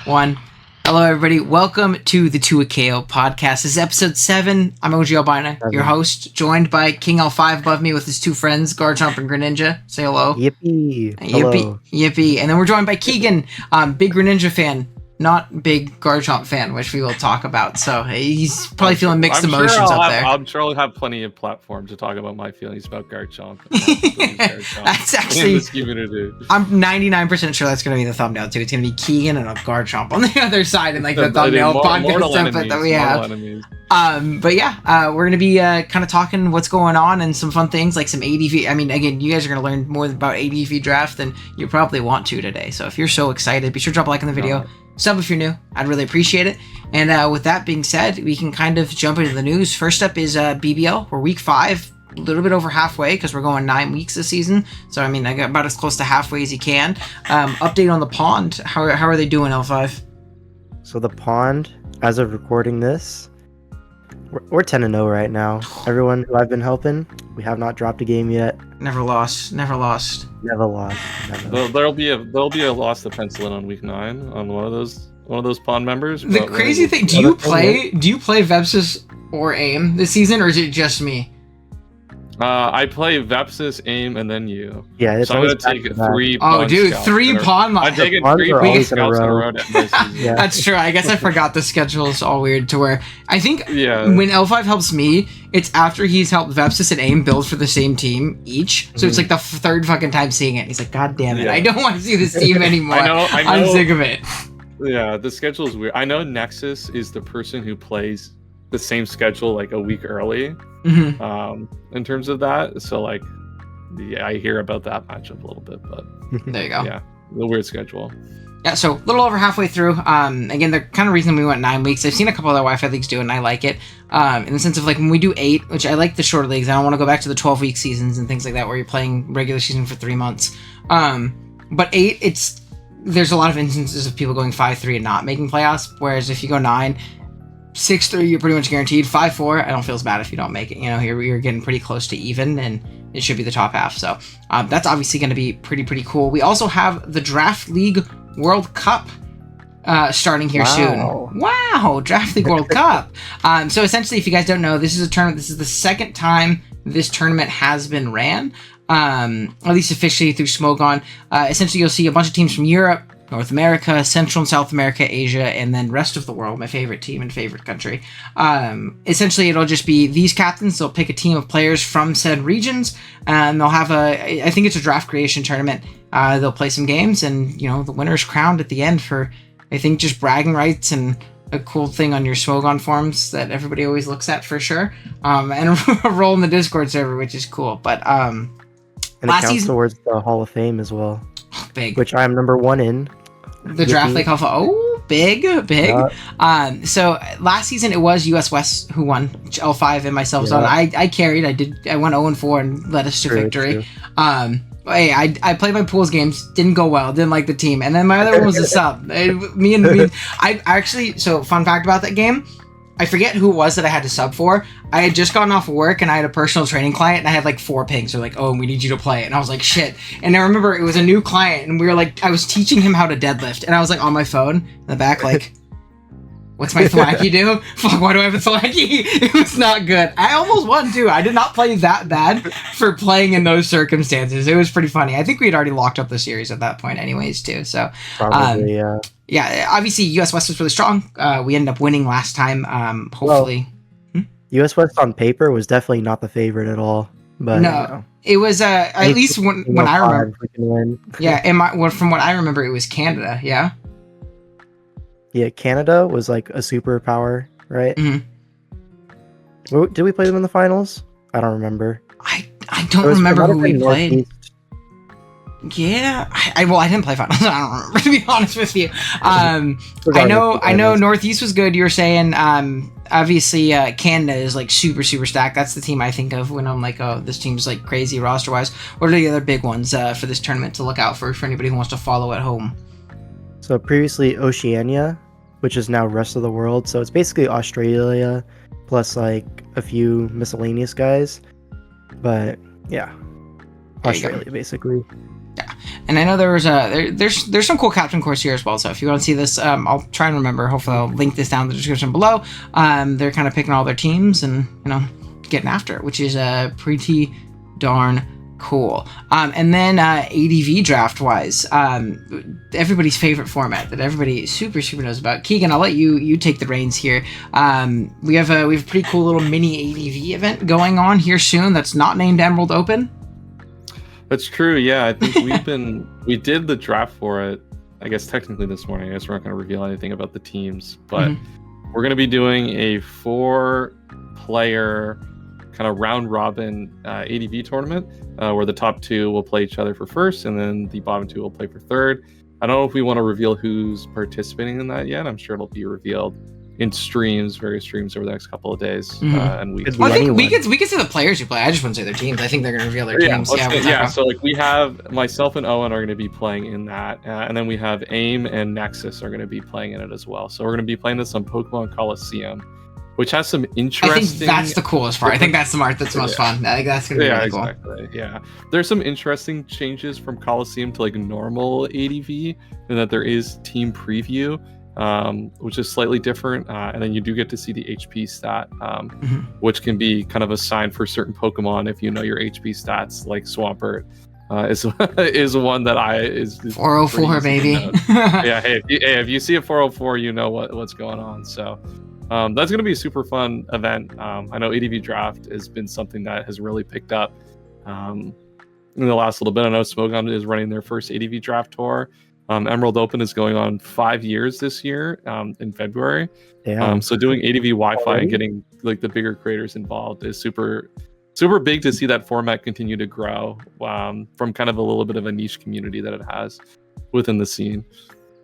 One. Hello, everybody. Welcome to the Tuakeo podcast. This is episode 7. I'm OG Albina, your host, joined by King L5 above me with his two friends, Garchomp and Greninja. Say hello. Yippee. Yippee. Yippee. And then we're joined by Keegan, big Greninja fan, not big Garchomp fan, which we will talk about. So he's probably feeling mixed emotions up there. I'm sure I'll have plenty of platform to talk about my feelings about Garchomp. That's actually, in this community. I'm 99% sure that's going to be the thumbnail too. It's going to be Keegan and a Garchomp on the other side, and like the thumbnail podcast template that we have. But yeah, we're going to be kind of talking what's going on and some fun things like some ADV. I mean, again, you guys are going to learn more about ADV draft than you probably want to today. So if you're so excited, be sure to drop a like on the video. Sub if you're new. I'd really appreciate it. And with that being said, we can kind of jump into the news. First up is BBL. We're week 5, a little bit over halfway because we're going 9 weeks this season. So, I mean, I got about as close to halfway as you can. Update on the pond. How are they doing, L5? So the pond, as of recording this, we're 10-0 right now. Everyone who I've been helping, we have not dropped a game yet. Never lost. Never lost. There'll be a loss to pencil in on week 9 on one of those pond members. The crazy thing, do you play Vepsis or AIM this season, or is it just me? I play Vepsis, AIM, and then you. Yeah, it's so I'm gonna take 3. Oh, dude, 3 pawn. I'm taking 3 pawn scouts in a row. Yeah. That's true. I guess I forgot the schedule is all weird to where I think when L5 helps me, it's after he's helped Vepsis and AIM build for the same team each. So it's like the third fucking time seeing it. He's like, God damn it, I don't want to see this team anymore. I know. I'm sick of it. Yeah, the schedule is weird. I know Nexus is the person who plays the same schedule like a week early. In terms of that, so like, yeah, I hear about that matchup a little bit, but there you go. Yeah, the weird schedule. Yeah, so a little over halfway through. Again, the kind of reason we went 9 weeks. I've seen a couple other Wi-Fi leagues do it, and I like it. In the sense of like when we do 8, which I like the shorter leagues. I don't want to go back to the 12-week seasons and things like that where you're playing regular season for 3 months. But 8, there's a lot of instances of people going 5-3 and not making playoffs. Whereas if you go 9. 6-3, you're pretty much guaranteed. 5-4, I don't feel as bad if you don't make it. You know, you're getting pretty close to even, and it should be the top half. So that's obviously going to be pretty cool. We also have the Draft League World Cup starting here soon. Wow, Draft League World Cup. So essentially, if you guys don't know, this is a tournament. This is the second time this tournament has been ran, at least officially through Smogon. Essentially, you'll see a bunch of teams from Europe, North America, Central and South America, Asia, and then rest of the world, my favorite team and favorite country. Essentially, it'll just be these captains. They'll pick a team of players from said regions, and they'll have I think it's a draft creation tournament. They'll play some games, and, you know, the winner's crowned at the end for, I think, just bragging rights and a cool thing on your Smogon forums that everybody always looks at for sure. And a role in the Discord server, which is cool. But, and it counts towards the Hall of Fame as well. Big. Which I'm number 1 in. The Draft League Alpha. Oh, big. So last season it was US West who won, which L5 and myself was on. I carried. I went 0-4 and led us to victory. Hey, I played my pools games, didn't go well, didn't like the team, and then my other one was a sub. Me. I actually. So fun fact about that game. I forget who it was that I had to sub for. I had just gotten off of work and I had a personal training client and I had like 4 pings. They're like, oh, we need you to play it. And I was like, shit. And I remember it was a new client and we were like, I was teaching him how to deadlift. And I was like on my phone in the back, like, what's my thwacky do? Fuck, why do I have a thwacky? It was not good. I almost won too. I did not play that bad for playing in those circumstances. It was pretty funny. I think we had already locked up the series at that point anyways too. So, probably, yeah. Yeah, obviously US West was really strong. We ended up winning last time. Hopefully, US West on paper was definitely not the favorite at all. But no, you know, it was at least when I remember. Yeah, from what I remember, it was Canada. Yeah. Yeah, Canada was like a superpower, right? Mm-hmm. Did we play them in the finals? I don't remember. I don't remember who we played. Yeah, I didn't play finals. I don't remember, to be honest with you. I know Northeast was good. You were saying, obviously, Canada is like super stacked. That's the team I think of when I'm like, oh, this team's like crazy roster wise. What are the other big ones for this tournament to look out for anybody who wants to follow at home? So previously Oceania, which is now rest of the world. So it's basically Australia plus like a few miscellaneous guys. But yeah, Australia basically. Yeah, and I know there was there's some cool captain course here as well. So if you want to see this, I'll try and remember. Hopefully, I'll link this down in the description below. They're kind of picking all their teams and getting after it, which is pretty darn cool. And then ADV draft wise, everybody's favorite format that everybody super knows about. Keegan, I'll let you take the reins here. We have a pretty cool little mini ADV event going on here soon that's not named Emerald Open. That's true. Yeah, I think we did the draft for it. I guess technically this morning. I guess we're not going to reveal anything about the teams, but we're going to be doing a 4-player kind of round robin ADV tournament where the top 2 will play each other for first, and then the bottom 2 will play for third. I don't know if we want to reveal who's participating in that yet. I'm sure it'll be revealed in various streams over the next couple of days and weeks. Well, I think we could say the players who play. I just wouldn't say their teams. I think they're going to reveal their teams. So like we have myself and Owen are going to be playing in that, and then we have AIM and Nexus are going to be playing in it as well. So we're going to be playing this on Pokemon Coliseum, which has some interesting... I think that's the coolest part. I think that's the part that's most fun. I think that's going to be really cool. Exactly. Yeah, there's some interesting changes from Coliseum to like normal ADV, and that there is team preview, which is slightly different, and then you do get to see the HP stat, which can be kind of a sign for certain Pokemon if you know your HP stats, like Swampert. Is one that is 404 baby. Yeah, hey, if you see a 404, you know what's going on. So that's going to be a super fun event. I know ADV Draft has been something that has really picked up in the last little bit. I know Smogon is running their first ADV Draft tour. Emerald Open is going on 5 years this year in February. So doing ADV Wi-Fi and getting like the bigger creators involved is super big to see that format continue to grow from kind of a little bit of a niche community that it has within the scene.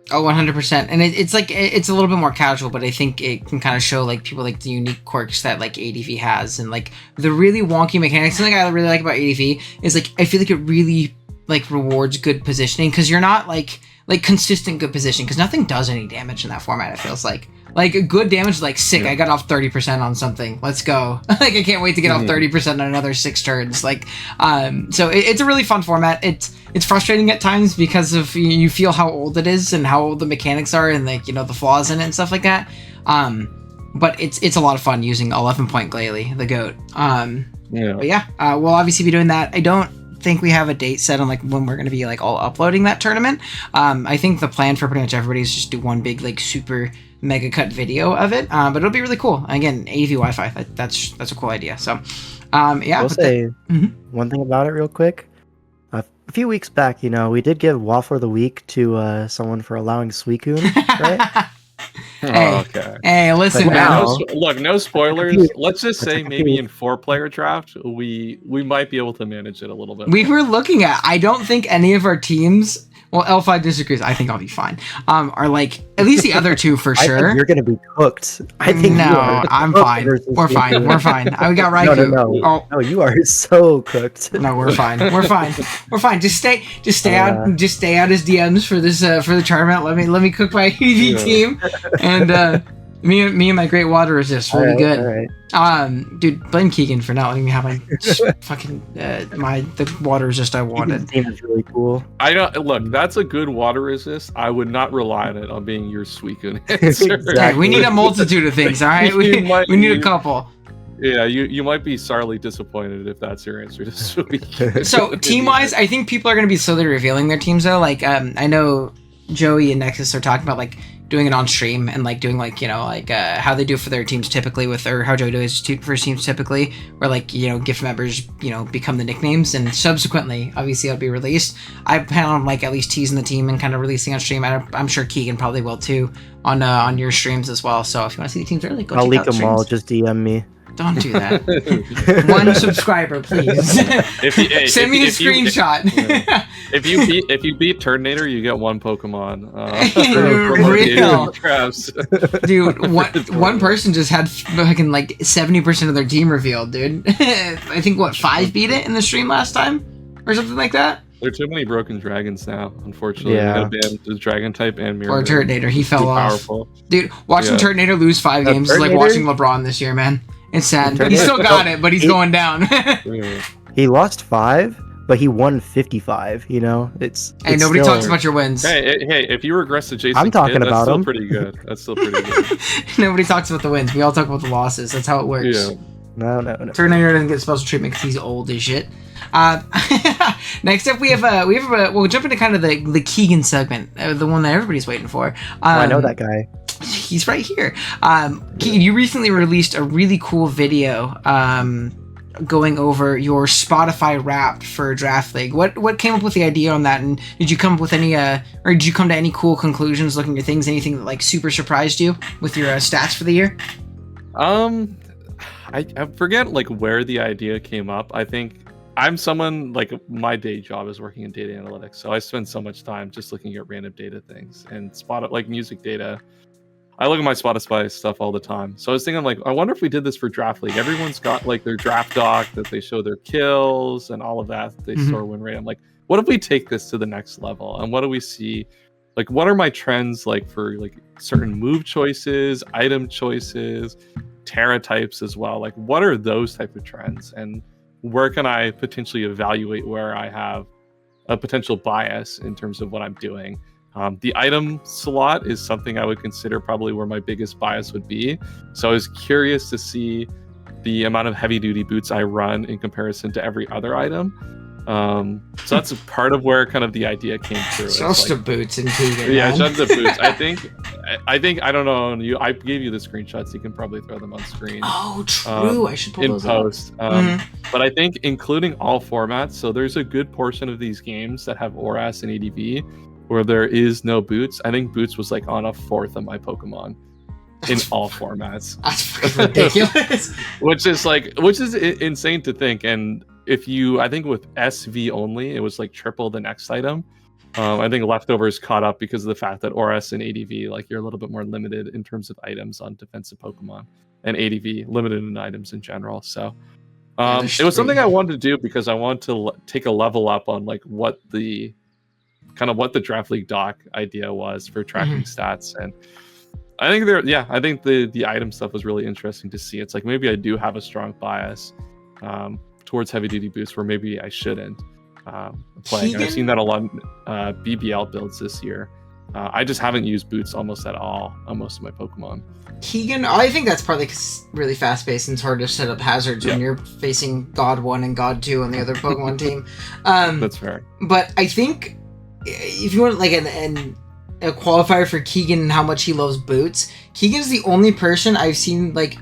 Oh, 100%. And it's like, it's a little bit more casual, but I think it can kind of show like people like the unique quirks that like ADV has, and like the really wonky mechanics. Something I really like about ADV is like, I feel like it really like rewards good positioning, because you're not like consistent good position, because nothing does any damage in that format. It feels like a good damage, like sick. I got off 30% on something. Let's go. Like I can't wait to get off 30% on another 6 turns. Like, so it's a really fun format. It's frustrating at times because of you feel how old it is and how old the mechanics are, and like the flaws in it and stuff like that. But it's a lot of fun using 11-point Glalie, the GOAT. But yeah, we'll obviously be doing that. I don't think we have a date set on like when we're going to be like all uploading that tournament. I think the plan for pretty much everybody is just do one big like super mega cut video of it, but it'll be really cool. Again, AV Wi-Fi, that's a cool idea. So yeah, I'll say one thing about it real quick. A few weeks back, we did give Waffler the week to someone for allowing Suicune, right? Hey, listen, now, look, no spoilers. Let's just say maybe in 4-player draft, we might be able to manage it a little bit. We were looking at, I don't think any of our teams, well, L5 disagrees, I think I'll be fine, are like, at least the other 2 for sure. I think you're going to be cooked. I think no, I'm fine. We're fine. We got Raikou. No, you are so cooked. No, we're fine. We're fine. Just stay out as DMs for this for the tournament. Let me cook my AV team, and me and my great water resist will be good. All right. Dude, blame Keegan for not letting me have my fucking the water resist I wanted. Team is really cool. I know. Look, that's a good water resist. I would not rely on it on being your Suicune answer. Exactly. Hey, we need a multitude of things. All right, we need a couple. Yeah, you might be sorely disappointed if that's your answer to Suicune. So team-wise, I think people are going to be slowly revealing their teams though. Like, I know Joey and Nexus are talking about like doing it on stream and like doing like how they do for their teams typically or how Joey does for his teams typically, where like gift members become the nicknames, and subsequently obviously it'll be released. I plan on like at least teasing the team and kind of releasing on stream. I'm sure Keegan probably will too on your streams as well. So if you want to see the teams early, I'll leak them all. Just DM me. Don't do that. 1 subscriber, please. Send me a screenshot. If you beat Turtonator, you get 1 Pokemon. Real. Dude, one person just had fucking like 70% of their team revealed, dude. I think 5 beat it in the stream last time, or something like that. There are too many broken dragons now, unfortunately. Yeah. You gotta ban the dragon type and mirror. Or Turtonator, he fell off. Powerful. Dude, watching Turtonator lose 5 games is like watching LeBron this year, man. It's sad. He still got it, but he's going down. He lost 5? but he won 55. You know, it's nobody still, talks about your wins. Hey, if you regress to Jason I'm talking Kidd, about that's still him. pretty good. That's still pretty good. Nobody talks about the wins. We all talk about the losses. That's how it works. Yeah. No. Terminator doesn't get special treatment because he's old as shit. Next up, we'll jump into kind of the Keegan segment, the one that everybody's waiting for. I know that guy. He's right here. Keegan, you recently released a really cool video going over your Spotify Wrapped for Draft League. What came up with the idea on that, and did you come up with any or did you come to any cool conclusions looking at things? Anything that like super surprised you with your stats for the year? I forget like where the idea came up. I think I'm someone like my day job is working in data analytics, so I spend so much time just looking at random data things and like music data. I look at my Spotify stuff all the time. So I was thinking like, I wonder if we did this for Draft League. Everyone's got like their draft doc that they show their kills and all of that they store win rate. I'm like, what if we take this to the next level? And what do we see? Like, what are my trends like for like certain move choices, item choices, Terra types as well? Like, what are those type of trends? And where can I potentially evaluate where I have a potential bias in terms of what I'm doing? The item slot is something I would consider probably where my biggest bias would be. So I was curious to see the amount of heavy duty boots I run in comparison to every other item. So that's a part of where kind of the idea came through. Just the boots and Keegan. Yeah, just the boots. I think I don't know. I gave you the screenshots. You can probably throw them on screen. Oh, true. I should pull in those post. up. But I think including all formats. So there's a good portion of these games that have ORAS and ADV where there is no boots. I think boots was like on a fourth of my Pokemon in all formats. That's fucking ridiculous. which is insane to think. And I think with SV only, it was like triple the next item. I think leftovers caught up because of the fact that ORAS and ADV, like you're a little bit more limited in terms of items on defensive Pokemon, and ADV limited in items in general. So it was something I wanted to do because I wanted to take a level up on like what the Draft League doc idea was for tracking stats. And I think I think the item stuff was really interesting to see. It's like maybe I do have a strong bias towards heavy duty boosts where maybe I shouldn't play. I've seen that a lot in BBL builds this year. I just haven't used boots almost at all on most of my Pokemon. Keegan, I think that's probably 'cause it's really fast paced and it's hard to set up hazards when you're facing God 1 and God 2 on the other Pokemon team. That's fair. But I think if you want like a qualifier for Keegan and how much he loves boots, Keegan's the only person I've seen like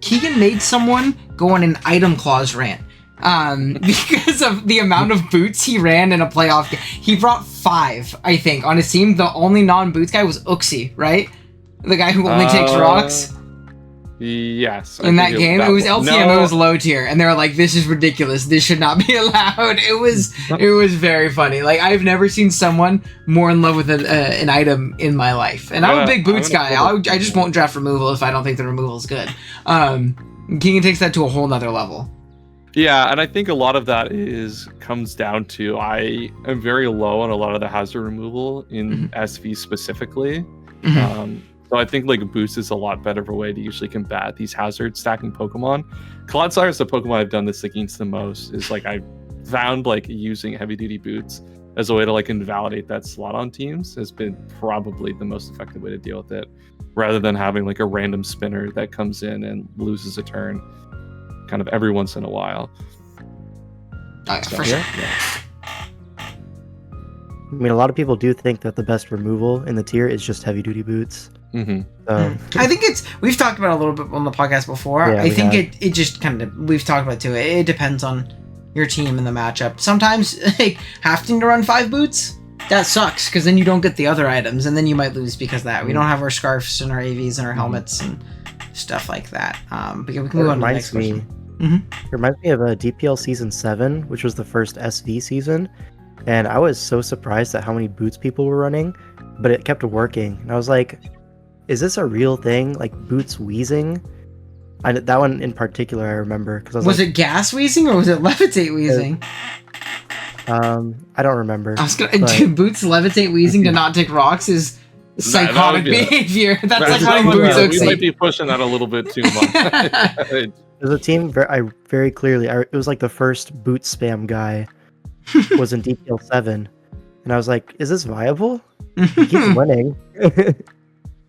Keegan made someone go on an item clause rant because of the amount of boots he ran in a playoff game. He brought 5, I think, on his team. The only non-boots guy was Uxie, right? The guy who only takes rocks. Yes. In that game, it was LTM. It was low tier, and they were like, "This is ridiculous. This should not be allowed." It was very funny. Like I've never seen someone more in love with an item in my life. And I'm a big boots guy. I just won't draft removal if I don't think the removal is good. Keegan takes that to a whole nother level. Yeah, and I think a lot of that comes down to I am very low on a lot of the hazard removal in SV specifically. So I think like boost is a lot better of a way to usually combat these hazard stacking Pokemon. Clodsire is the Pokemon I've done this against the most. Is like I found like using heavy duty boots as a way to like invalidate that slot on teams has been probably the most effective way to deal with it, rather than having like a random spinner that comes in and loses a turn kind of every once in a while. For sure. I mean, a lot of people do think that the best removal in the tier is just heavy duty boots. I think we've talked about it a little bit on the podcast before. Yeah, I think it just kind of, we've talked about it too. It depends on your team and the matchup. Sometimes like having to run 5 boots, that sucks because then you don't get the other items and then you might lose because of that. We don't have our scarves and our AVs and our helmets and stuff like that. But yeah, we can move on to the next question. It reminds me of DPL Season 7, which was the first SV season. And I was so surprised at how many boots people were running, but it kept working. And I was like, is this a real thing? Like boots wheezing? That one in particular I remember. Cause was it gas wheezing or was it levitate wheezing? I don't remember. Do boots levitate wheezing to not take rocks is psychotic behavior. That's like That's wanting not boots what- we might Oaksy. be pushing that a little bit too much. There's a team very clearly. It was like the first boot spam guy was in DPL7, and I was like, "Is this viable?" He keeps winning.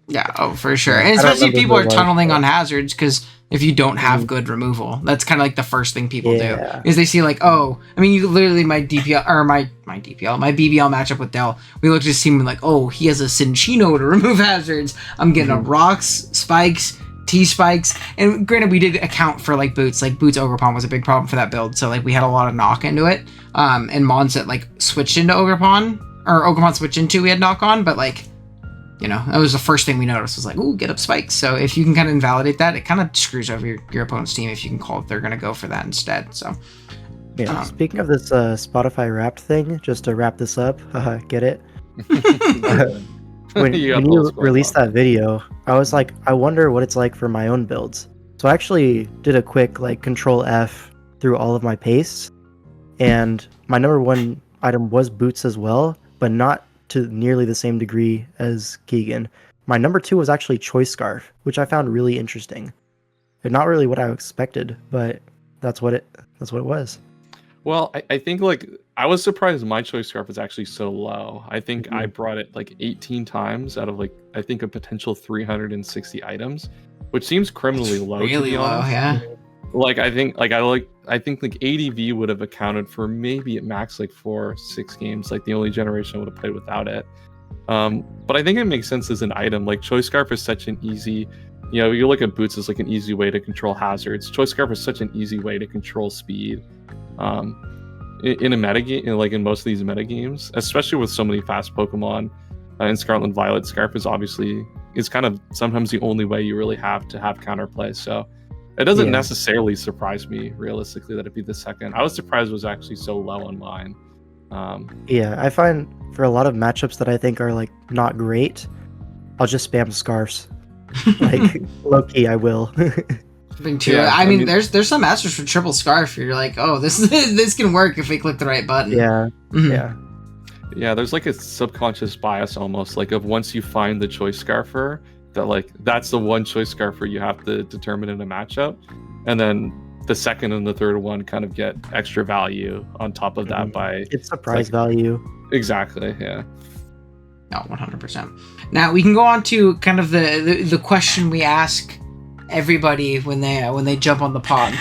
Yeah, oh, for sure. And I don't especially if remember people who are it was, tunneling but- on hazards, because if you don't have good removal, that's kind of like the first thing people Yeah. do. Is they see like, oh, I mean, you literally my DPL or my BBL matchup with Dell. We looked at his team and like, oh, he has a Cinchino to remove hazards. I'm getting a rocks, spikes, T spikes, and granted, we did account for like boots. Like boots Ogerpon was a big problem for that build, so like we had a lot of knock into it. And Mons that like switched into Ogerpon or Ogerpon switched into we had knock on, but like. You know, that was the first thing we noticed was like, ooh, get up spikes. So if you can kind of invalidate that, it kind of screws over your opponent's team if you can call it they're going to go for that instead. So, Yeah. Speaking of this Spotify Wrapped thing, just to wrap this up, get it? When you released that video, I was like, I wonder what it's like for my own builds. So I actually did a quick like Control F through all of my pastes, and my number one item was boots as well, but not to nearly the same degree as Keegan. My number two was actually Choice Scarf, which I found really interesting. And not really what I expected, but that's what it was. Well, I think like I was surprised my Choice Scarf was actually so low. I think I brought it like 18 times out of like I think a potential 360 items, which seems criminally low. really to be low, honest. yeah. Like I think like ADV would have accounted for maybe at max like 4-6 games, like the only generation I would have played without it. But I think it makes sense as an item. Like Choice Scarf is such an easy, you know, you look at boots as like an easy way to control hazards. Choice Scarf is such an easy way to control speed. In a metagame, like in most of these metagames, especially with so many fast Pokemon, and Scarlet and Violet, Scarf is kind of sometimes the only way you really have to have counterplay. So it doesn't necessarily surprise me realistically that it'd be the second. I was surprised it was actually so low on mine. Yeah, I find for a lot of matchups that I think are like not great, I'll just spam scarves. Like low key, I will. Yeah, I mean, there's some masters for triple scarf. You're like, oh, this can work if we click the right button. Yeah, yeah. Yeah, there's like a subconscious bias almost, like of once you find the Choice Scarfer, that like that's the one Choice Scarfer you have to determine in a matchup, and then the second and the third one kind of get extra value on top of that by it's surprise value. Exactly, yeah. No, 100%. Now we can go on to kind of the question we ask everybody when they jump on the pod.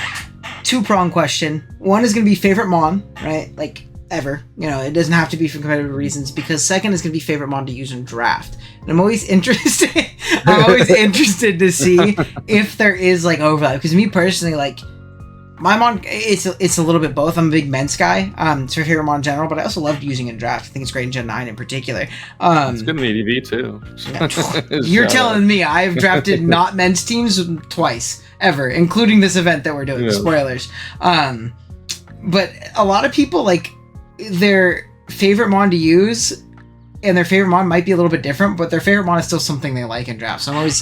2-prong question. One is going to be favorite mon, right? Like ever. You know, it doesn't have to be for competitive reasons, because second is going to be favorite mon to use in draft. And I'm always interested to see if there is like overlap, because me personally, like my mon, it's a little bit both. I'm a big Mence guy. It's my favorite mon in general, but I also loved using it in draft. I think it's great in Gen 9 in particular. It's good in ADV too. You're telling me I've drafted not Mence teams twice ever, including this event that we're doing. Yeah. Spoilers. But a lot of people, like, their favorite mon to use and their favorite mon might be a little bit different, but their favorite mon is still something they like in draft. So I'm always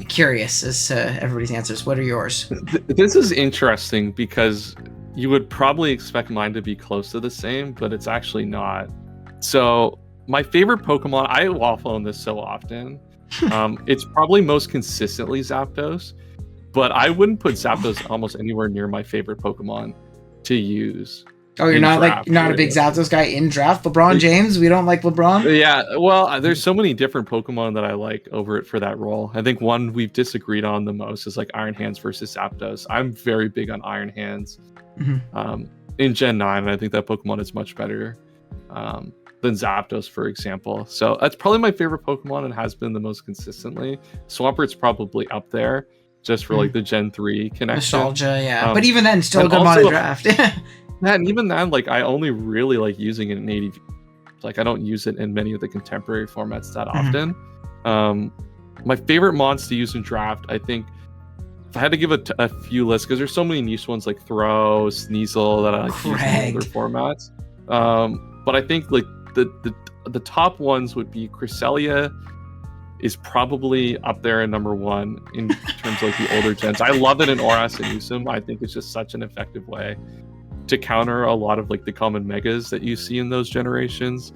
curious as to everybody's answers. What are yours? This is interesting because you would probably expect mine to be close to the same, but it's actually not. So my favorite Pokemon, I waffle on this so often. It's probably most consistently Zapdos, but I wouldn't put Zapdos almost anywhere near my favorite Pokemon to use. Oh, you're not draft, not a big Zapdos guy in draft? LeBron James? We don't like LeBron? Yeah, well, there's so many different Pokemon that I like over it for that role. I think one we've disagreed on the most is like Iron Hands versus Zapdos. I'm very big on Iron Hands in Gen 9, and I think that Pokemon is much better than Zapdos, for example. So that's probably my favorite Pokemon and has been the most consistently. Swampert's probably up there just for like the Gen 3 connection. Nostalgia, yeah. But even then, still a good mod in draft. Yeah, and even then, like I only really like using it in ADV. Like I don't use it in many of the contemporary formats that often. My favorite mons to use in draft, I think, if I had to give a few lists, because there's so many niche ones like Throw, Sneasel that I like to use in other formats. But I think like the top ones would be Cresselia is probably up there in number one in terms of like the older gens. I love it in Oras and Usum. I think it's just such an effective way to counter a lot of like the common megas that you see in those generations.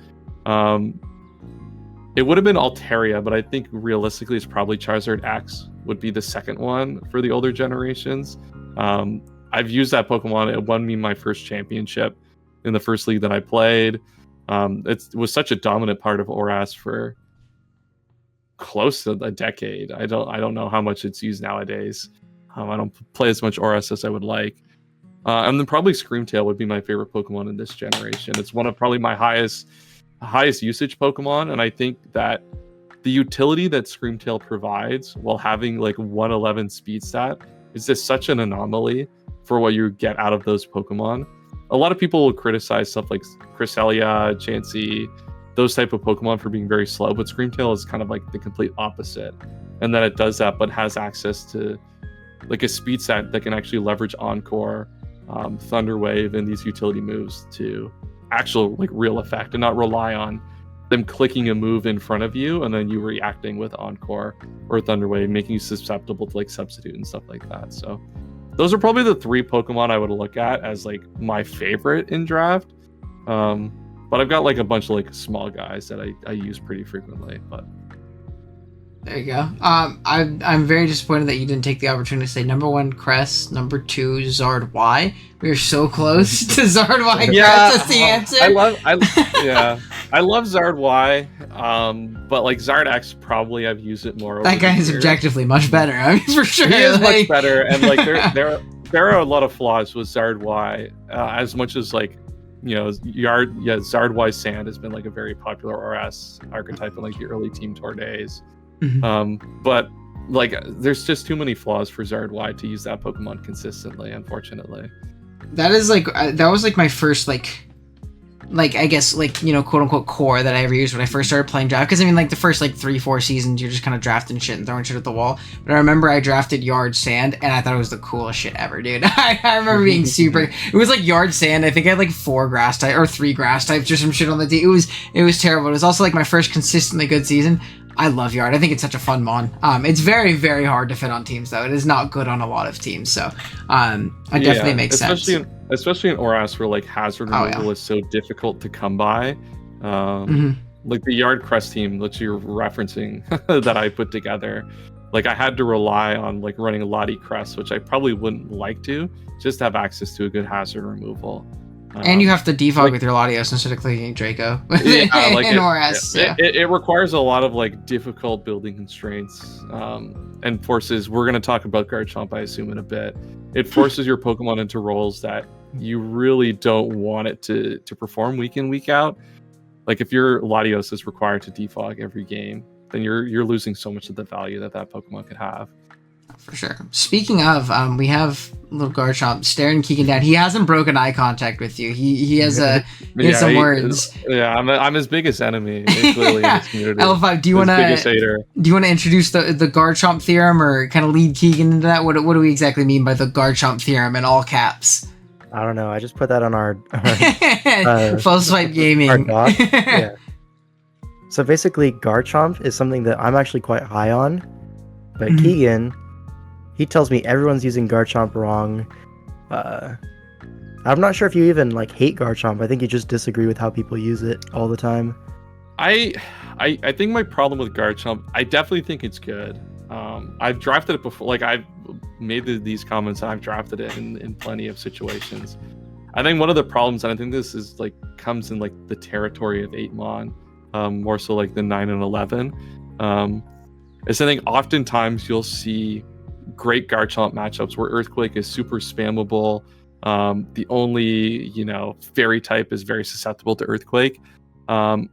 it would have been Altaria, but I think realistically it's probably Charizard X would be the second one for the older generations. I've used that Pokemon. It won me my first championship in the first league that I played. It was such a dominant part of ORAS for close to a decade. I don't know how much it's used nowadays. I don't play as much ORAS as I would like. And then probably Screamtail would be my favorite Pokemon in this generation. It's one of probably my highest usage Pokemon, and I think that the utility that Screamtail provides while having like 111 speed stat is just such an anomaly for what you get out of those Pokemon. A lot of people will criticize stuff like Cresselia, Chansey, those type of Pokemon for being very slow, but Screamtail is kind of like the complete opposite. And then it does that, but has access to like a speed stat that can actually leverage Encore, Thunder Wave, and these utility moves to actual like real effect, and not rely on them clicking a move in front of you and then you reacting with Encore or Thunder Wave, making you susceptible to like substitute and stuff like that. So those are probably the 3 Pokemon I would look at as like my favorite in draft. But I've got like a bunch of like small guys that I use pretty frequently. But there you go. I'm very disappointed that you didn't take the opportunity to say number 1 Cress, number 2 Zard Y. We are so close to Zard Y. Yeah, Cress. That's the answer. I love Zard Y. But like Zard X, probably I've used it more. That guy is objectively much better. I mean, for sure. He is much better, and like there are a lot of flaws with Zard Y. As much as like, you know, Zard Y Sand has been like a very popular RS archetype in like the early Team Tour days. Mm-hmm. But like there's just too many flaws for Zard Y to use that Pokemon consistently, unfortunately. That is like that was like my first like I guess like, you know, quote unquote core that I ever used when I first started playing draft, because I mean like the first like 3-4 seasons you're just kind of drafting shit and throwing shit at the wall. But I remember I drafted Yard Sand and I thought it was the coolest shit ever, dude. I remember being super, it was like Yard Sand. I think I had like 4 grass type or 3 grass types or some shit on the team. It was terrible. It was also like my first consistently good season. I love Yard. I think it's such a fun mon. It's very, very hard to fit on teams, though. It is not good on a lot of teams, so it definitely makes sense. Especially in ORAS, where like hazard removal is so difficult to come by. Like the Yard Crest team that you're referencing that I put together, like I had to rely on like running Lottie Crest, which I probably wouldn't like to, just to have access to a good hazard removal. And you have to defog with your Latios instead of clicking Draco in ORAS. It requires a lot of like difficult building constraints, and forces. We're going to talk about Garchomp, I assume, in a bit. It forces your Pokemon into roles that you really don't want it to perform week in, week out. Like if your Latios is required to defog every game, then you're losing so much of the value that Pokemon could have. For sure. Speaking of, we have little Garchomp staring Keegan down. He hasn't broken eye contact with you. He has some words. Yeah, I'm his biggest enemy. Clearly in this community. L5, do you want to introduce the Garchomp theorem, or kind of lead Keegan into that? What do we exactly mean by the Garchomp theorem in all caps? I don't know. I just put that on our Full Swipe Gaming. Our doc. Yeah. So basically, Garchomp is something that I'm actually quite high on, but Keegan, he tells me everyone's using Garchomp wrong. I'm not sure if you even like hate Garchomp. I think you just disagree with how people use it all the time. I think my problem with Garchomp, I definitely think it's good. I've drafted it before. Like I've made these comments and I've drafted it in plenty of situations. I think one of the problems, and I think this is like comes in like the territory of 8mon, more so like the 9 and 11, is I think oftentimes you'll see great Garchomp matchups where Earthquake is super spammable. The only, fairy type is very susceptible to Earthquake. And,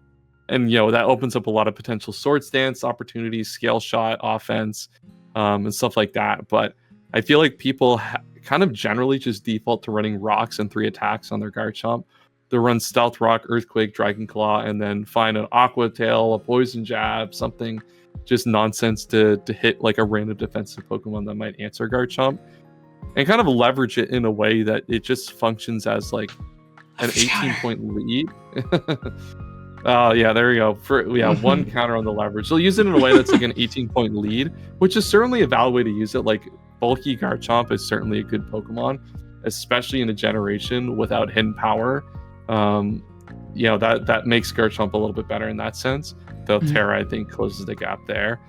that opens up a lot of potential Swords Dance opportunities, Scale Shot, offense, and stuff like that. But I feel like people kind of generally just default to running rocks and 3 attacks on their Garchomp. They'll run Stealth Rock, Earthquake, Dragon Claw, and then find an Aqua Tail, a Poison Jab, something just nonsense to hit like a random defensive Pokemon that might answer Garchomp, and kind of leverage it in a way that it just functions as like an 18-point lead. Yeah, there you go. One counter on the leverage. They'll use it in a way that's like an 18-point lead, which is certainly a valid way to use it. Like bulky Garchomp is certainly a good Pokemon, especially in a generation without hidden power. that makes Garchomp a little bit better in that sense. Though Terra, I think, closes the gap there.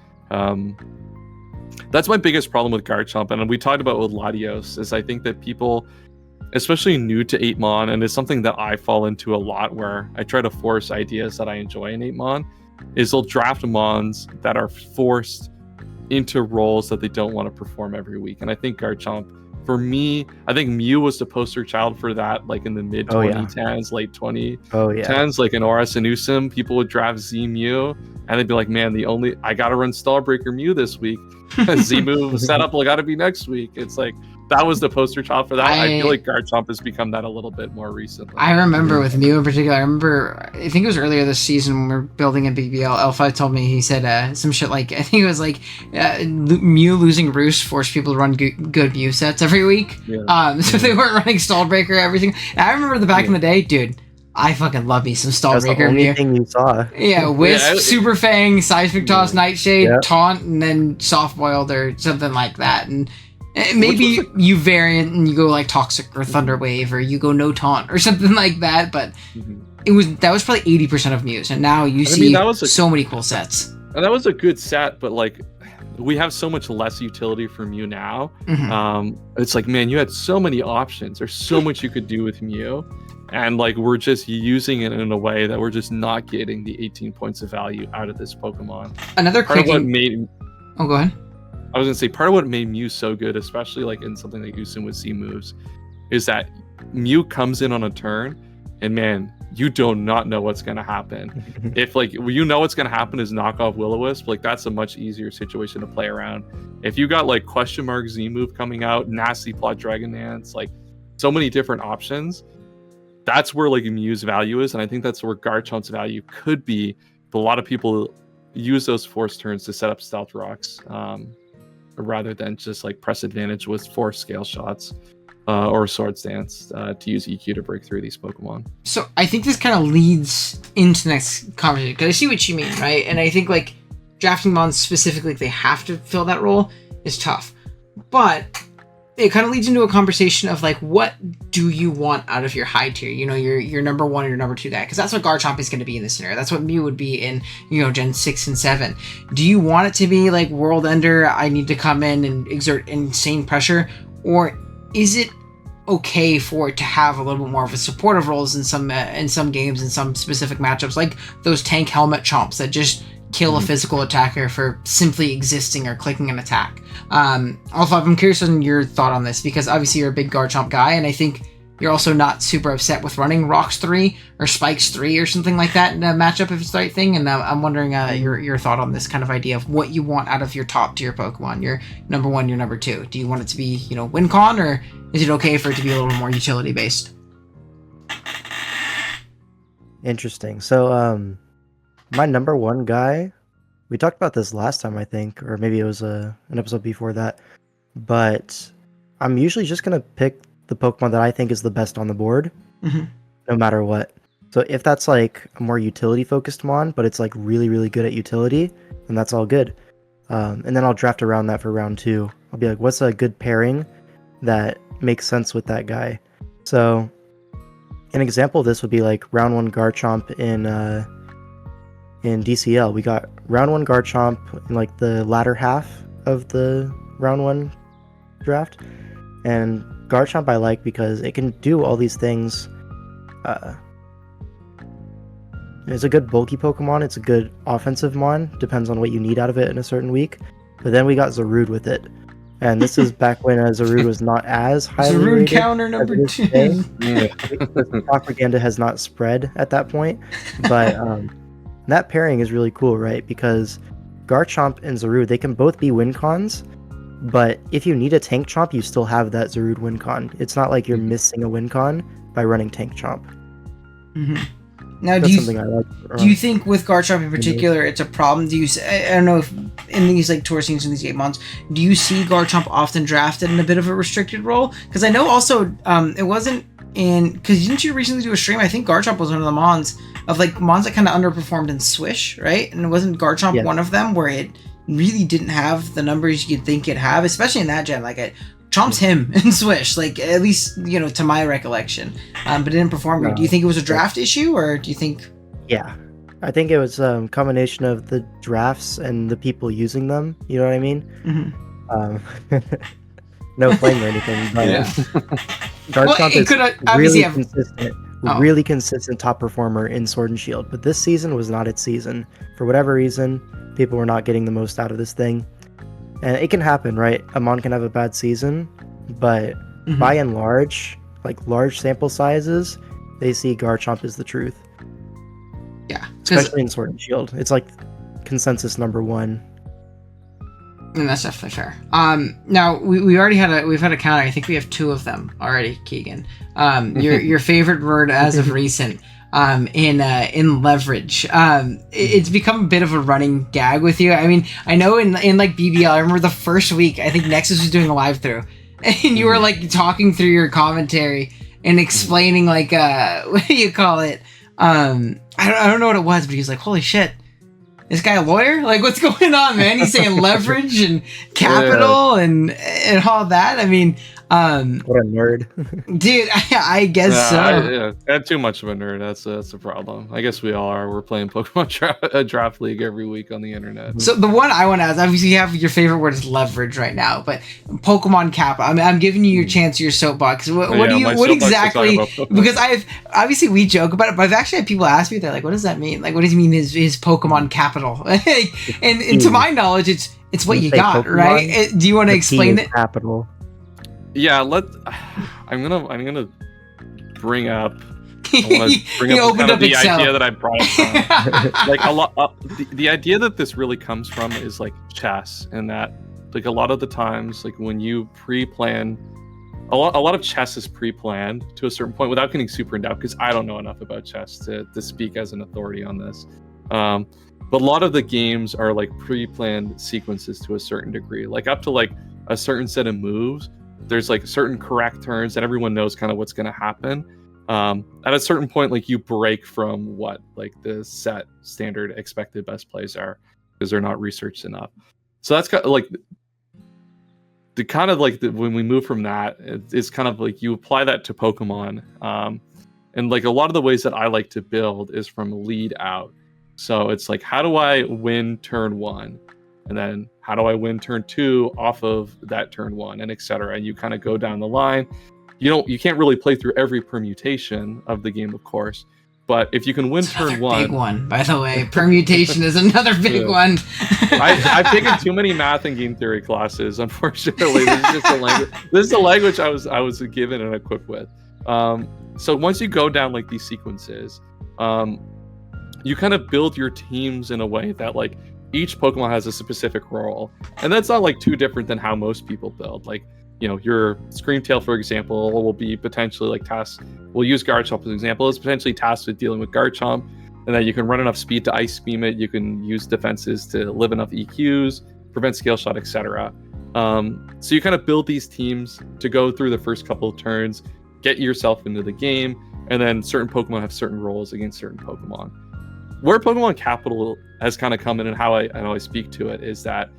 That's my biggest problem with Garchomp, and we talked about with Latios, is I think that people, especially new to 8mon, and it's something that I fall into a lot, where I try to force ideas that I enjoy in 8mon, is they'll draft mons that are forced into roles that they don't want to perform every week. And I think Garchomp, for me, I think Mew was the poster child for that, like in the mid 2010s, late 2010s, like in Aura Sanusim, people would draft Z Mew and they'd be like, man, I gotta run Stallbreaker Mew this week. Z move setup will gotta be next week. It's like, that was the poster child for that. I feel like Garchomp has become that a little bit more recently. I remember with Mew in particular, I think it was earlier this season when we were building a BBL, L5 told me, he said some shit like, I think it was like Mew losing Roost forced people to run good Mew sets every week. So they weren't running Stallbreaker, everything. And I remember back in the day, dude, I fucking love me some Stallbreaker Mew. That's the only thing you saw. Yeah, Wisp, Super Fang, Seismic Toss, Nightshade, Taunt, and then Soft Boiled or something like that. And maybe you variant and you go like Toxic or Thunder Wave, or you go no Taunt or something like that. But that was probably 80% of Mews, and now you see so many cool sets. And that was a good set, but like, we have so much less utility for Mew now. It's like, man, you had so many options. There's so much you could do with Mew. And like, we're just using it in a way that we're just not getting the 18 points of value out of this Pokemon. Another part of what made... Oh, go ahead. I was gonna say, part of what made Mew so good, especially like in something like Usun with Z moves, is that Mew comes in on a turn, and man, you do not know what's gonna happen. If like you know what's gonna happen is knock off Will-O-Wisp, like that's a much easier situation to play around. If you got like question mark Z move coming out, nasty plot Dragon Dance, like so many different options, that's where like Mew's value is, and I think that's where Garchomp's value could be. But a lot of people use those force turns to set up Stealth Rocks, rather than just like press advantage with force scale shots or Swords Dance to use EQ to break through these Pokemon. So I think this kind of leads into the next conversation, because I see what you mean, right? And I think like drafting mons specifically, if they have to fill that role, is tough. But it kind of leads into a conversation of like, what do you want out of your high tier? You know, your number one or your number two guy, because that's what Garchomp is going to be in this scenario. That's what Mew would be in, Gen 6 and 7. Do you want it to be like World Ender, I need to come in and exert insane pressure? Or is it okay for it to have a little bit more of a supportive roles in some games, in some specific matchups, like those tank helmet chomps that just kill a physical attacker for simply existing or clicking an attack? Also, I'm curious on your thought on this, because obviously you're a big Garchomp guy, and I think you're also not super upset with running Rocks 3 or Spikes 3 or something like that in a matchup if it's the right thing. And I'm wondering your thought on this kind of idea of what you want out of your top tier Pokemon, your number one, your number two. Do you want it to be, win con, or is it okay for it to be a little more utility based? Interesting. So, my number one guy, we talked about this last time, I think, or maybe it was an episode before that, but I'm usually just going to pick the Pokemon that I think is the best on the board, no matter what. So if that's like a more utility focused mon, but it's like really, really good at utility, then that's all good. And then I'll draft around that for round 2. I'll be like, what's a good pairing that makes sense with that guy? So an example of this would be like round 1 Garchomp in DCL. We got round 1 Garchomp in like the latter half of the round 1 draft, and Garchomp I like because it can do all these things. It's a good bulky Pokemon, it's a good offensive mon, depends on what you need out of it in a certain week. But then we got Zarude with it, and this is back when Zarude was not as highly Zarude rated counter number 2. Propaganda has not spread at that point, but that pairing is really cool, right? Because Garchomp and Zarude, they can both be win cons, but if you need a tank chomp, you still have that Zarude win con. It's not like you're missing a win con by running tank chomp. Now, do you think with Garchomp in particular, it's a problem? I don't know if in these like tour scenes in these 8 months, do you see Garchomp often drafted in a bit of a restricted role? Because I know also it wasn't in, because didn't you recently do a stream? I think Garchomp was one of the mons that kind of underperformed in Swish, right? And wasn't Garchomp one of them where it really didn't have the numbers you'd think it'd have, especially in that gen? Like Chomp's him in Swish, like at least to my recollection, but it didn't perform good. Do you think it was a draft issue, or do you think? Yeah, I think it was a combination of the drafts and the people using them. You know what I mean? No flame or anything, but Garchomp is consistent. Really consistent top performer in Sword and Shield, but this season was not its season. For whatever reason, people were not getting the most out of this thing. And it can happen, right? Amon can have a bad season, but by and large, like large sample sizes, they see Garchomp is the truth. Yeah. Especially in Sword and Shield. It's like consensus number one. And that's definitely fair. Now we've had a counter. I think we have 2 of them already, Keegan. Your favorite word as of recent. In leverage. It's become a bit of a running gag with you. I mean, I know in like BBL, I remember the first week, I think Nexus was doing a live through, and you were like talking through your commentary and explaining like what do you call it? I don't know what it was, but he was like, "Holy shit, this guy a lawyer? Like, what's going on, man?" He's saying leverage and capital and all that. I mean, what a nerd. Dude, I guess so. I'm too much of a nerd. That's a problem. I guess we all are. We're playing Pokemon Draft League every week on the internet. So the one I want to ask, obviously you have your favorite word is leverage right now, but Pokemon Kappa. I mean, I'm giving you your chance, your soapbox. What exactly? Because obviously we joke about it, but I've actually had people ask me, they're like, "What does that mean? Like, what does he mean is Pokemon capital?" and to my knowledge, it's what you got, Pokemon, right? Do you want to explain it? Capital. Yeah, I'm gonna bring up. The idea that I brought up. Like a lot, the idea that this really comes from is like chess, and that like a lot of the times, like when you pre-plan, a lot of chess is pre-planned to a certain point without getting super in depth, because I don't know enough about chess to speak as an authority on this. But a lot of the games are like pre-planned sequences to a certain degree, like up to like a certain set of moves. There's like certain correct turns and everyone knows kind of what's going to happen. At a certain point, like you break from what like the set standard expected best plays are, because they're not researched enough. So that's kind of like when we move from that, it's kind of like you apply that to Pokemon. And like a lot of the ways that I like to build is from lead out. So it's like, how do I win turn 1? And then how do I win turn 2 off of that turn 1, and etc. And you kind of go down the line. You can't really play through every permutation of the game, of course. But if you can win turn 1, big one, by the way, permutation is another big one. I've taken too many math and game theory classes. Unfortunately, this is just a language. This is the language I was given and equipped with. So once you go down like these sequences, you kind of build your teams in a way that like each Pokemon has a specific role, and that's not like too different than how most people build. Like, your Screamtail, for example, will be potentially like tasked. We'll use Garchomp as an example. It's potentially tasked with dealing with Garchomp, and then you can run enough speed to Ice Beam it. You can use defenses to live enough EQs, prevent Scale Shot, etc. So you kind of build these teams to go through the first couple of turns, get yourself into the game, and then certain Pokemon have certain roles against certain Pokemon. Where Pokemon Capital has kind of come in, and how I speak to it, is that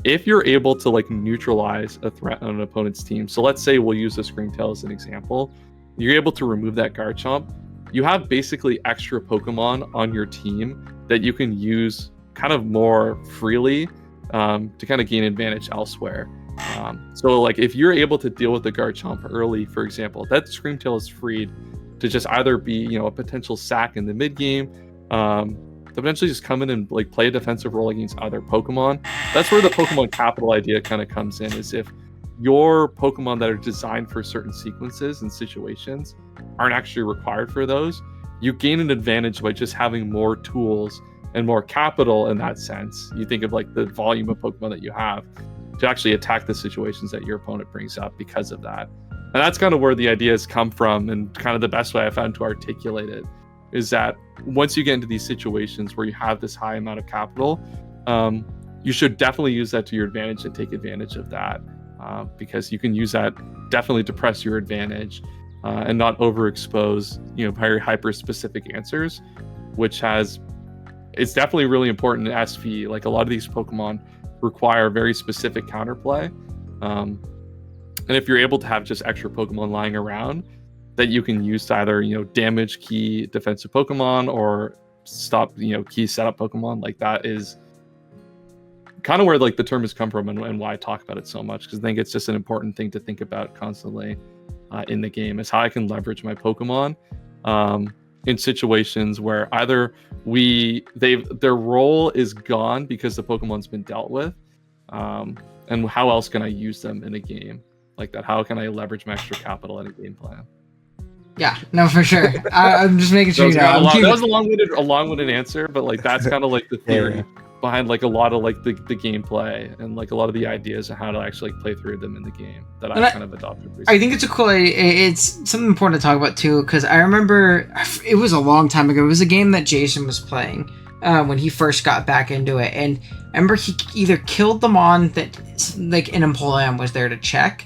if you're able to like neutralize a threat on an opponent's team, so let's say we'll use the Screamtail as an example, you're able to remove that Garchomp, you have basically extra Pokemon on your team that you can use kind of more freely to kind of gain advantage elsewhere. So like if you're able to deal with the Garchomp early, for example, that Screamtail is freed to just either be a potential sack in the mid game, to potentially just come in and like play a defensive role against other Pokemon. That's where the Pokemon Capital idea kind of comes in, is if your Pokemon that are designed for certain sequences and situations aren't actually required for those, you gain an advantage by just having more tools and more capital in that sense. You think of like the volume of Pokemon that you have to actually attack the situations that your opponent brings up because of that. And that's kind of where the ideas come from, and kind of the best way I found to articulate it is that once you get into these situations where you have this high amount of capital, you should definitely use that to your advantage and take advantage of that, because you can use that definitely to press your advantage and not overexpose very hyper specific answers, which it's definitely really important in SV. Like a lot of these Pokemon require very specific counterplay, And if you're able to have just extra Pokemon lying around that you can use to either, damage key defensive Pokemon or stop, key setup Pokemon, like that is kind of where like the term has come from and why I talk about it so much, because I think it's just an important thing to think about constantly in the game, is how I can leverage my Pokemon in situations where either their role is gone because the Pokemon's been dealt with, and how else can I use them in a game like that? How can I leverage my extra capital in a game plan? Yeah, no, for sure. I'm just making sure that was a long-winded answer, but like that's kind of like the theory behind like a lot of like the gameplay and like a lot of the ideas of how to actually like, play through them in the game that I kind of adopted recently. I think it's it's something important to talk about too, because I remember it was a long time ago. It was a game that Jason was playing when he first got back into it, and I remember he either killed them on that like an Empoleon was there to check,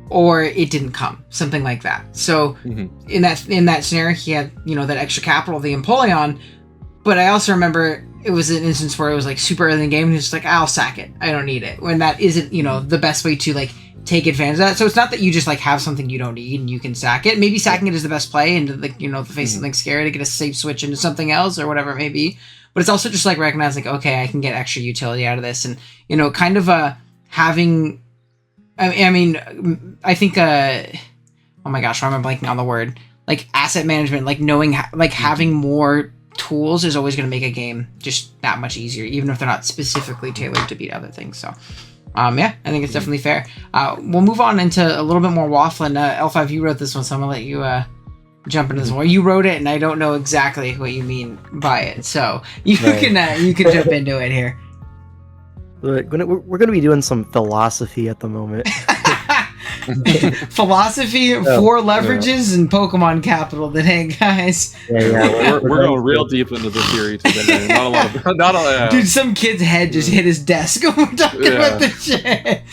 or it didn't come, something like that. So in that scenario, he had that extra capital, the Empoleon. But I also remember it was an instance where it was like super early in the game, and he's just like, I'll sack it. I don't need it. When that isn't, the best way to like take advantage of that. So it's not that you just like have something you don't need and you can sack it. Maybe sacking it is the best play, and like, the face something scary to get a safe switch into something else or whatever it may be. But it's also just like recognizing, like, okay, I can get extra utility out of this, and kind of having. I mean, I think. Oh my gosh, why am I blanking on the word? Like asset management, like knowing, like having more tools is always going to make a game just that much easier, even if they're not specifically tailored to beat other things. So I think it's definitely fair. We'll move on into a little bit more waffling. L5, you wrote this one, so I'm gonna let you jump into this one. You wrote it, and I don't know exactly what you mean by it, so you can jump into it here. We're gonna be doing some philosophy at the moment. Philosophy, 4 leverages, and Pokemon capital today, guys. We're going real deep into the theory today. Not a lot. Dude, some kid's head just hit his desk when we're talking about this shit.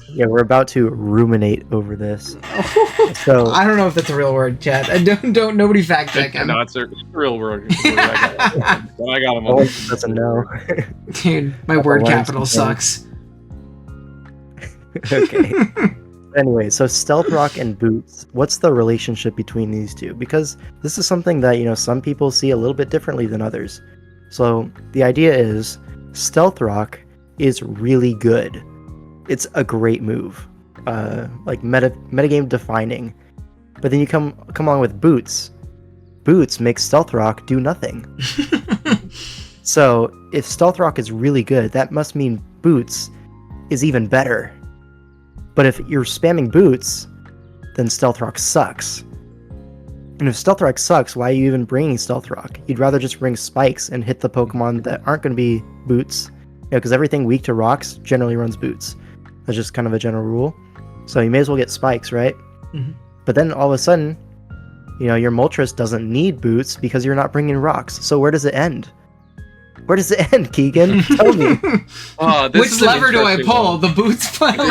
Yeah, we're about to ruminate over this. So I don't know if that's a real word, Chad. I don't. Nobody fact check him. No, it's a real word. I got him. Doesn't know. Dude, my word capital sucks. Okay. Anyway, so Stealth Rock and Boots, what's the relationship between these two? Because this is something that, some people see a little bit differently than others. So the idea is Stealth Rock is really good. It's a great move, like metagame defining. But then you come along with Boots. Boots makes Stealth Rock do nothing. So if Stealth Rock is really good, that must mean Boots is even better. But if you're spamming Boots, then Stealth Rock sucks. And if Stealth Rock sucks, why are you even bringing Stealth Rock? You'd rather just bring Spikes and hit the Pokemon that aren't going to be Boots. Because everything weak to rocks generally runs Boots. That's just kind of a general rule. So you may as well get Spikes, right? Mm-hmm. But then all of a sudden, your Moltres doesn't need Boots because you're not bringing rocks. So where does it end? Where does it end, Keegan? Tell me. Which lever do I pull? The Boots lever?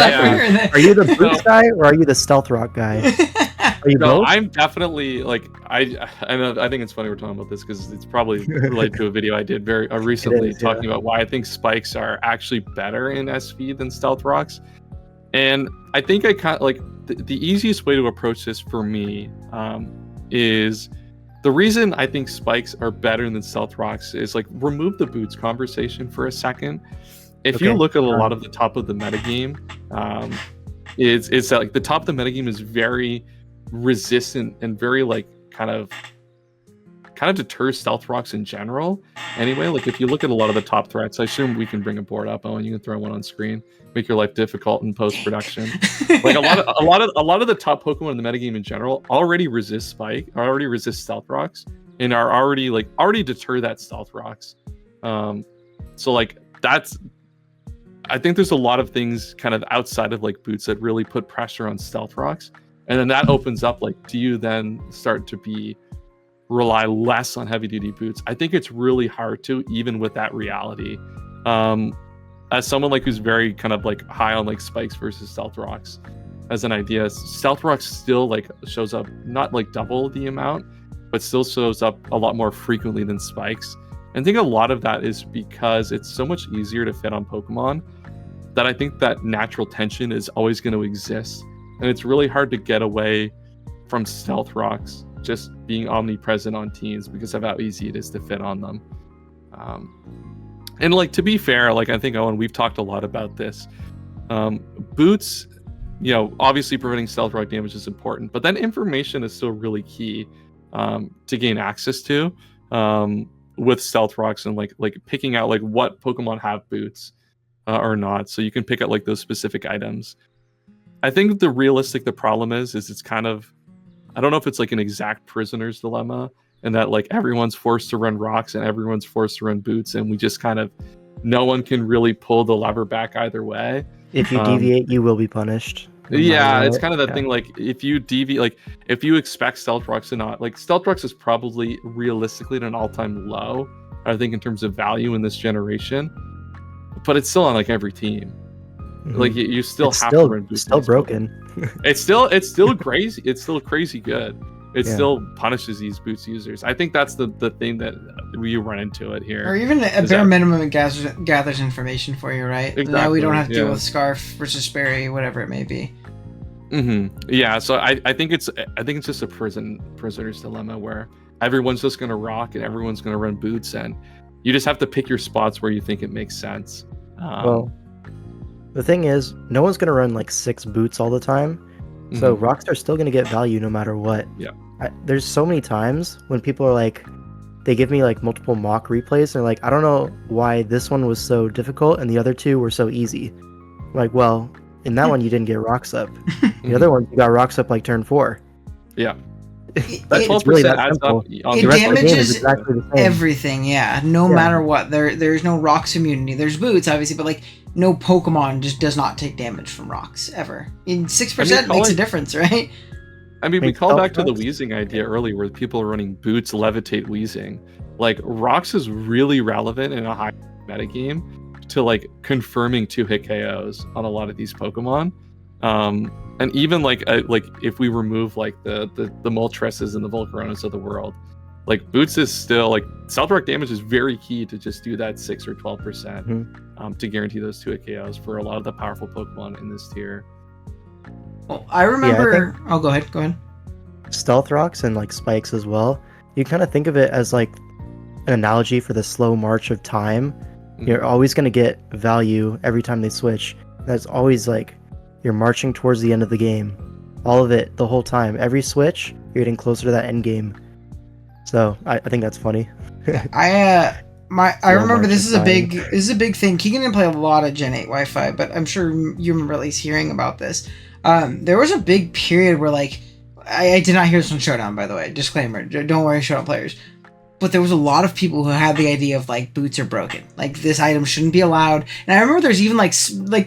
Are you the Boots guy or are you the Stealth Rock guy? Are you both? I'm definitely like I think it's funny we're talking about this because it's probably related to a video I did very recently talking about why I think Spikes are actually better in SV than Stealth Rocks. And I think I kind of like the easiest way to approach this for me is. The reason I think Spikes are better than Stealth Rocks is like remove the Boots conversation for a second. If you look at a lot of the top of the metagame, it's that like the top of the metagame is very resistant and very like kind of deters Stealth Rocks in general. Anyway, like if you look at a lot of the top threats, I assume we can bring a board up. Oh, and you can throw one on screen, make your life difficult in post production. Like a lot of the top Pokemon in the metagame in general already resist Stealth Rocks, and are already deter that Stealth Rocks. So like that's. I think there's a lot of things kind of outside of like Boots that really put pressure on Stealth Rocks, and then that opens up like, do you then start to rely less on heavy duty Boots? I think it's really hard to, even with that reality. As someone like who's very kind of like high on like Spikes versus Stealth Rocks as an idea, Stealth Rocks still like shows up not like double the amount, but still shows up a lot more frequently than Spikes. And I think a lot of that is because it's so much easier to fit on Pokemon. that I think that natural tension is always going to exist, and it's really hard to get away from stealth rocks just being omnipresent on teams because of how easy it is to fit on them. And like, to be fair, like, I think, Owen, we've talked a lot about this. Boots, you know, obviously preventing stealth rock damage is important, but then information is still really key to gain access to with stealth rocks, and like picking out like what Pokemon have boots or not, so you can pick out like those specific items. I think the problem is it's kind of, I don't know if it's like an exact prisoner's dilemma, and that like everyone's forced to run rocks and everyone's forced to run boots, and we just kind of, no one can really pull the lever back either way. If you deviate, you will be punished. Yeah, it's kind of that thing, like, if you deviate, like, if you expect stealth rocks to not, like, stealth rocks is probably realistically at an all-time low, I think, in terms of value in this generation, but it's still on like every team. Like, you still have to run boots. It's still broken. It's still crazy. It's still crazy good. It still punishes these boots users. I think that's the thing that we run into it here. Or even a bare minimum, it gathers information for you, right? Exactly, now we don't have to deal with Scarf versus Sperry, whatever it may be. Yeah, so I think it's just a prisoner's dilemma where everyone's just gonna rock and everyone's gonna run boots, and you just have to pick your spots where you think it makes sense. Well, the thing is, no one's gonna run like 6 boots all the time, so rocks are still gonna get value no matter what. Yeah. There's so many times when people are like, they give me like multiple mock replays, and they're like, I don't know why this one was so difficult and the other 2 were so easy. I'm like, well, in that one you didn't get rocks up. The other one you got rocks up like turn 4. Yeah. That 12% really adds up. It damages everything, no matter what. There's no rocks immunity. There's boots, obviously, but like no Pokemon just does not take damage from rocks ever. In 6% makes a difference, right? I mean, we call back to the wheezing idea earlier, where people are running boots levitate wheezing. Like, rocks is really relevant in a high metagame to like confirming 2-hit KOs on a lot of these Pokemon. And even like if we remove like the Moltres and the Volcaronas of the world, like boots is still like stealth rock damage is very key to just do that 6 or 12% to guarantee those 2-hit KOs for a lot of the powerful Pokemon in this tier. Well, I remember. Oh, go ahead. Stealth rocks and like spikes as well. You kind of think of it as like an analogy for the slow march of time. You're always going to get value every time they switch. That's always like you're marching towards the end of the game. All of it, the whole time. Every switch, you're getting closer to that end game. So I think that's funny. I remember this is a big thing. Keegan didn't play a lot of Gen 8 Wi-Fi, but I'm sure you remember at least hearing about this. There was a big period where like I did not hear this on Showdown, by the way. Disclaimer: don't worry, Showdown players. But there was a lot of people who had the idea of like boots are broken, like this item shouldn't be allowed. And I remember there's even like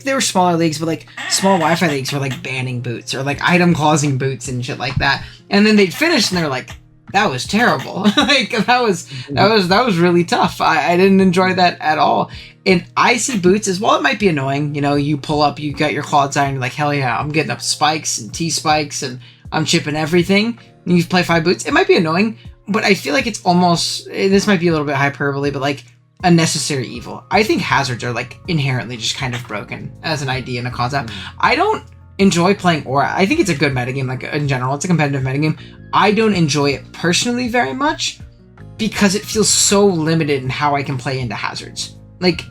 there were smaller leagues, but like small Wi-Fi leagues were like banning boots or like item causing boots and shit like that. And then they'd finish and they're like, that was terrible. Like that was really tough. I didn't enjoy that at all. And I see boots as well. It might be annoying, you know. You pull up, you got your Cloud Sign, you're like, hell yeah, I'm getting up spikes and T spikes and I'm chipping everything. And you play 5 boots. It might be annoying, but I feel like it's almost, this might be a little bit hyperbole, but like a necessary evil. I think hazards are like inherently just kind of broken as an idea and a concept. I don't enjoy playing Aura. I think it's a good metagame, like in general, it's a competitive metagame. I don't enjoy it personally very much because it feels so limited in how I can play into hazards. Like,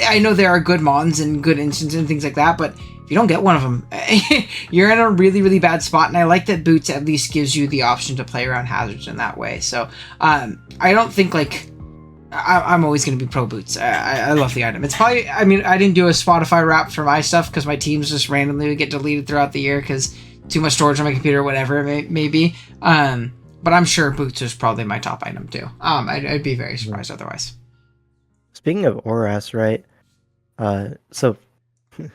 I know there are good mons and good instances and things like that, but if you don't get one of them, you're in a really, really bad spot. And I like that Boots at least gives you the option to play around hazards in that way. So I don't think like I'm always going to be pro Boots. I love the item. It's probably, I mean, I didn't do a Spotify rap for my stuff because my teams just randomly would get deleted throughout the year because too much storage on my computer, whatever it may be. But I'm sure Boots is probably my top item too. I'd be very surprised otherwise. Speaking of Auras, right? So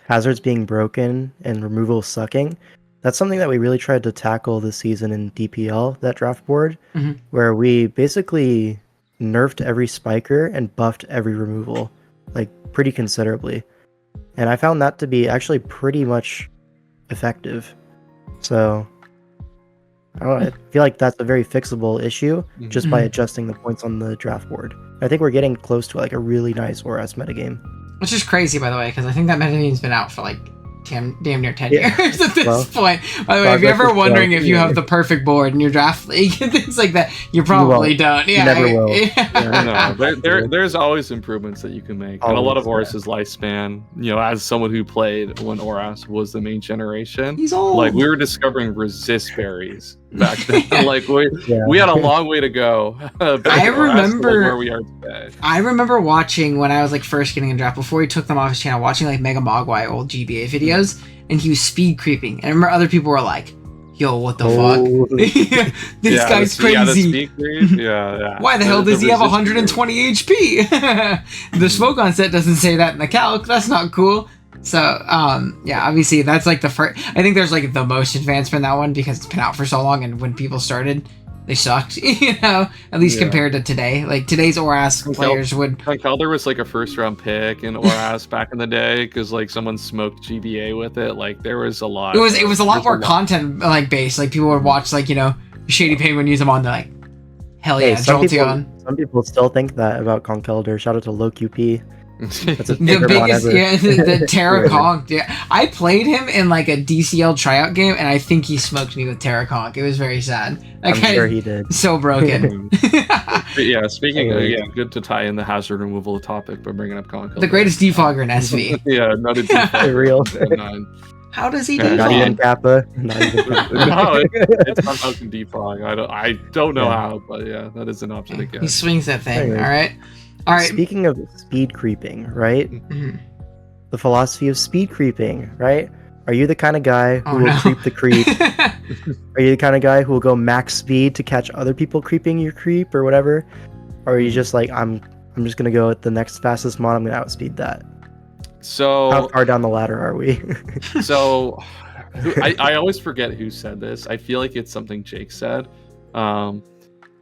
hazards being broken and removal sucking, that's something that we really tried to tackle this season in DPL, that draft board, where we basically nerfed every spiker and buffed every removal, like pretty considerably. And I found that to be actually pretty much effective. So I don't know, I feel like that's a very fixable issue just by adjusting the points on the draft board. I think we're getting close to like a really nice Auras metagame. Which is crazy, by the way, because I think that metagame's been out for like damn near 10 years at this point. By the way, if you're ever wondering if you have the perfect board in your draft league and things like that, you probably don't. Yeah, you never will. Yeah. No, there's always improvements that you can make. And a lot of Horus's lifespan, as someone who played when Horus was the main generation, he's old. Like, we were discovering resist berries back then. Like, we had a long way to go. I remember where we are today. I remember watching when I was like first getting in draft, before he took them off his channel, watching like Mega Mogwai old GBA videos, and he was speed creeping. And I remember other people were like, yo, what the fuck? This guy's crazy. Yeah. Why the hell does he have 120 HP? The smoke on set doesn't say that in the calc. That's not cool. So, obviously that's like the first. I think there's like the most advancement in that one because it's been out for so long, and when people started, they sucked, at least compared to today. Like, today's ORAS players would... Kelder was like a first-round pick in ORAS back in the day, because like someone smoked GBA with it. Like, there was a lot. It was a lot more content like based. Like, people would watch like, Shady Penguin use them on. They're like, hell yeah, Jolteon. Some people still think that about Conkeldurr. Shout out to Low QP. That's the biggest, the Terra Conk. Yeah, I played him in like a DCL tryout game, and I think he smoked me with Terra Conk. It was very sad. I'm sure he did. So broken. But yeah, speaking of, good to tie in the hazard removal topic by bringing up Conk. The greatest defogger in SV. Yeah, not a defogger. Real. How does he defog? Not even Kappa. Not even Kappa. No, it's somehow can defog. I don't know how, but yeah, that is an option to get. He swings that thing. All right. Speaking of speed creeping, right? Mm-hmm. The philosophy of speed creeping, right? Are you the kind of guy who will creep the creep? Are you the kind of guy who will go max speed to catch other people creeping your creep or whatever? Or are you just like, I'm just gonna go at the next fastest mod, I'm gonna outspeed that? So how far down the ladder are we? So I always forget who said this. I feel like it's something Jake said.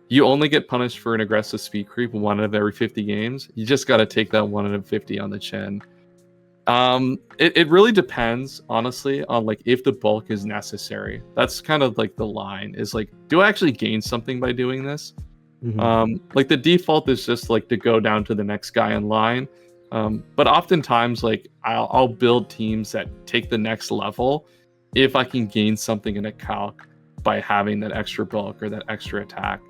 You only get punished for an aggressive speed creep 1 out of every 50 games. You just got to take that 1 out of 50 on the chin. It really depends, honestly, on like if the bulk is necessary. That's kind of like the line is like, do I actually gain something by doing this? Mm-hmm. Like the default is just like to go down to the next guy in line. But oftentimes, like I'll build teams that take the next level if I can gain something in a calc by having that extra bulk or that extra attack.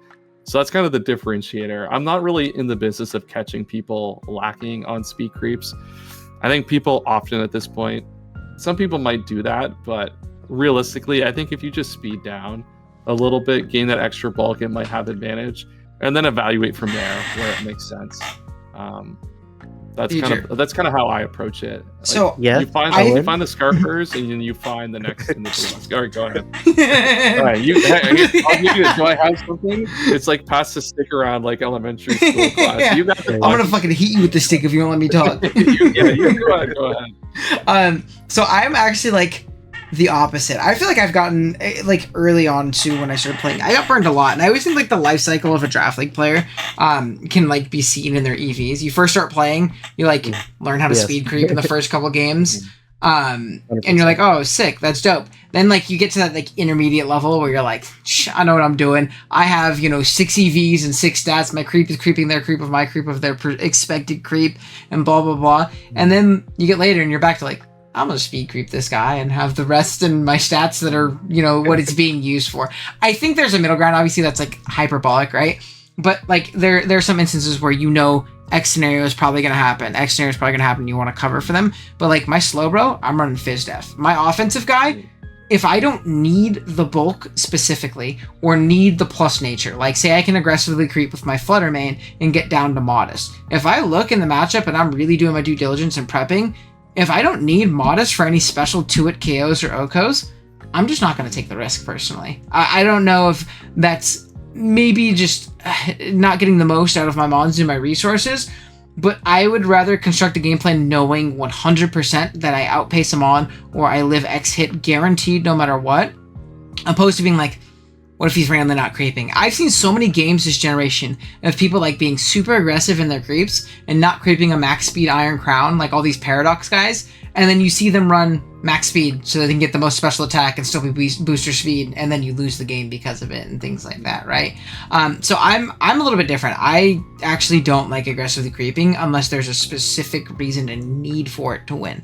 So that's kind of the differentiator. I'm not really in the business of catching people lacking on speed creeps. I think people often at this point, some people might do that, but realistically, I think if you just speed down a little bit, gain that extra bulk, it might have advantage, and then evaluate from there where it makes sense. That's kind of how I approach it. Like, so you find the Scarpers, and then you find the next in the blue. All right, go ahead. All right, I'll give you this. Do I have something? It's like pass the stick around like elementary school class. Yeah. You got I'm gonna fucking hit you with the stick if you don't let me talk. Go ahead. So I'm actually like the opposite. I feel like I've gotten like early on too when I started playing, I got burned a lot, and I always think like the life cycle of a draft league player can like be seen in their EVs. You first start playing, you like learn how to speed creep in the first couple games, and you're like, oh, sick, that's dope. Then like you get to that like intermediate level where you're like, I know what I'm doing. I have 6 EVs and 6 stats. My creep is creeping their creep of my creep of their expected creep, and blah blah blah. And then you get later and you're back to like, I'm gonna speed creep this guy and have the rest in my stats that are, what it's being used for. I think there's a middle ground. Obviously, that's like hyperbolic, right? But like there are some instances where X scenario is probably gonna happen. X scenario is probably gonna happen. You want to cover for them. But like my slow bro, I'm running Fizz Def. My offensive guy, if I don't need the bulk specifically or need the plus nature, like say I can aggressively creep with my Flutter main and get down to Modest. If I look in the matchup and I'm really doing my due diligence and prepping, if I don't need Modest for any special 2-hit KOs or OKOs, I'm just not going to take the risk personally. I don't know if that's maybe just not getting the most out of my mons and my resources, but I would rather construct a game plan knowing 100% that I outpace them on or I live X hit guaranteed no matter what, opposed to being like, What if he's randomly not creeping? I've seen so many games this generation of people like being super aggressive in their creeps and not creeping a max speed Iron Crown, like all these Paradox guys, and then you see them run max speed so they can get the most special attack and still be booster speed, and then you lose the game because of it and things like that, right? So I'm a little bit different. I actually don't like aggressively creeping unless there's a specific reason and need for it to win,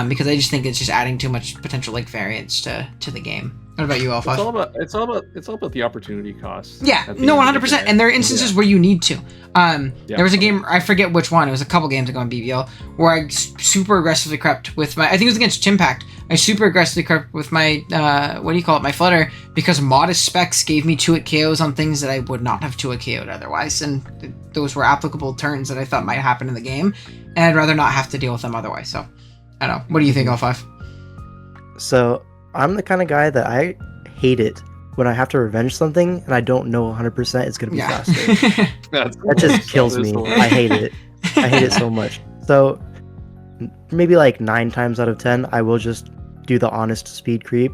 because I just think it's just adding too much potential like variance to the game. What about you, L5? It's all about the opportunity cost. Yeah, no, 100%. And there are instances where you need to. There was a game, I forget which one. It was a couple games ago in BBL where I super aggressively crept with my. I think it was against Chimpact. I super aggressively crept with my my Flutter, because modest specs gave me 2-hit KOs on things that I would not have 2-hit KO'd otherwise, and those were applicable turns that I thought might happen in the game, and I'd rather not have to deal with them otherwise. So I don't know. What do you think, L5? So I'm the kind of guy that I hate it when I have to revenge something and I don't know 100% it's going to be faster. That just kills me. I hate it. I hate it so much. So maybe like 9 times out of 10, I will just do the honest speed creep.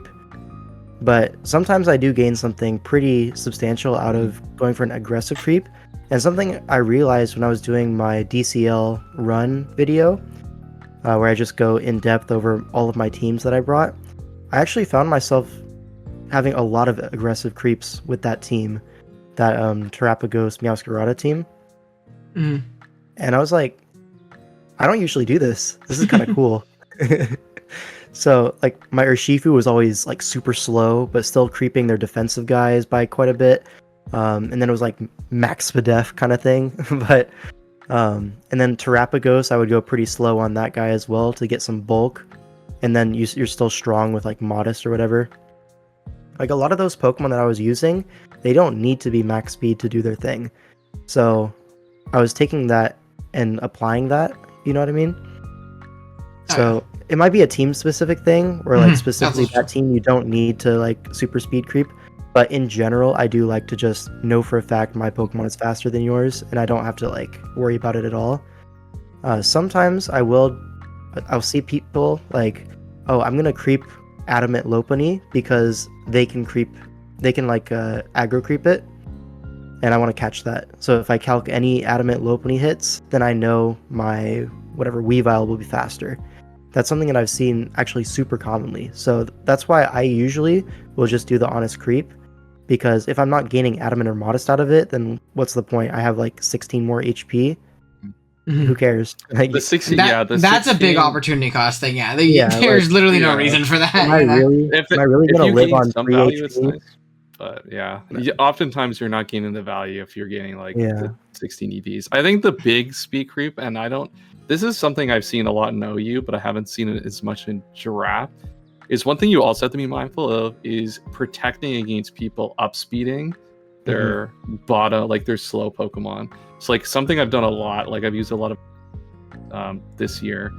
But sometimes I do gain something pretty substantial out of going for an aggressive creep. And something I realized when I was doing my DCL run video, where I just go in depth over all of my teams that I brought, I actually found myself having a lot of aggressive creeps with that team, that Terrapagos Meowscarada team. Mm-hmm. And I was like, I don't usually do this. This is kind of cool. So like my Urshifu was always like super slow, but still creeping their defensive guys by quite a bit. And then it was like max Spadef kind of thing. But and then Terrapagos, I would go pretty slow on that guy as well to get some bulk. And then you're still strong with like Modest or whatever. Like a lot of those Pokemon that I was using, they don't need to be max speed to do their thing. So I was taking that and applying that, you know what I mean? So it might be a team specific thing where like specifically that team you don't need to like super speed creep. But in general, I do like to just know for a fact my Pokemon is faster than yours and I don't have to like worry about it at all. Sometimes I'll see people like, oh, I'm gonna creep Adamant Lopunny because they can like aggro creep it, and I want to catch that. So if I calc any Adamant Lopunny hits, then I know my whatever Weavile will be faster. That's something that I've seen actually super commonly. So that's why I usually will just do the honest creep, because if I'm not gaining Adamant or Modest out of it, then what's the point? I have like 16 more HP. Mm-hmm. Who cares? Like, that's 16, a big opportunity cost thing. There's literally no reason for that. Am I really going to live on 3 HP? Nice. But oftentimes you're not gaining the value if you're gaining like the 16 EVs. I think the big speed creep, and this is something I've seen a lot in OU, but I haven't seen it as much in Giraffe, is one thing you also have to be mindful of is protecting against people upspeeding their bottom, like their slow Pokemon. So like something I've done a lot, like I've used a lot of this year,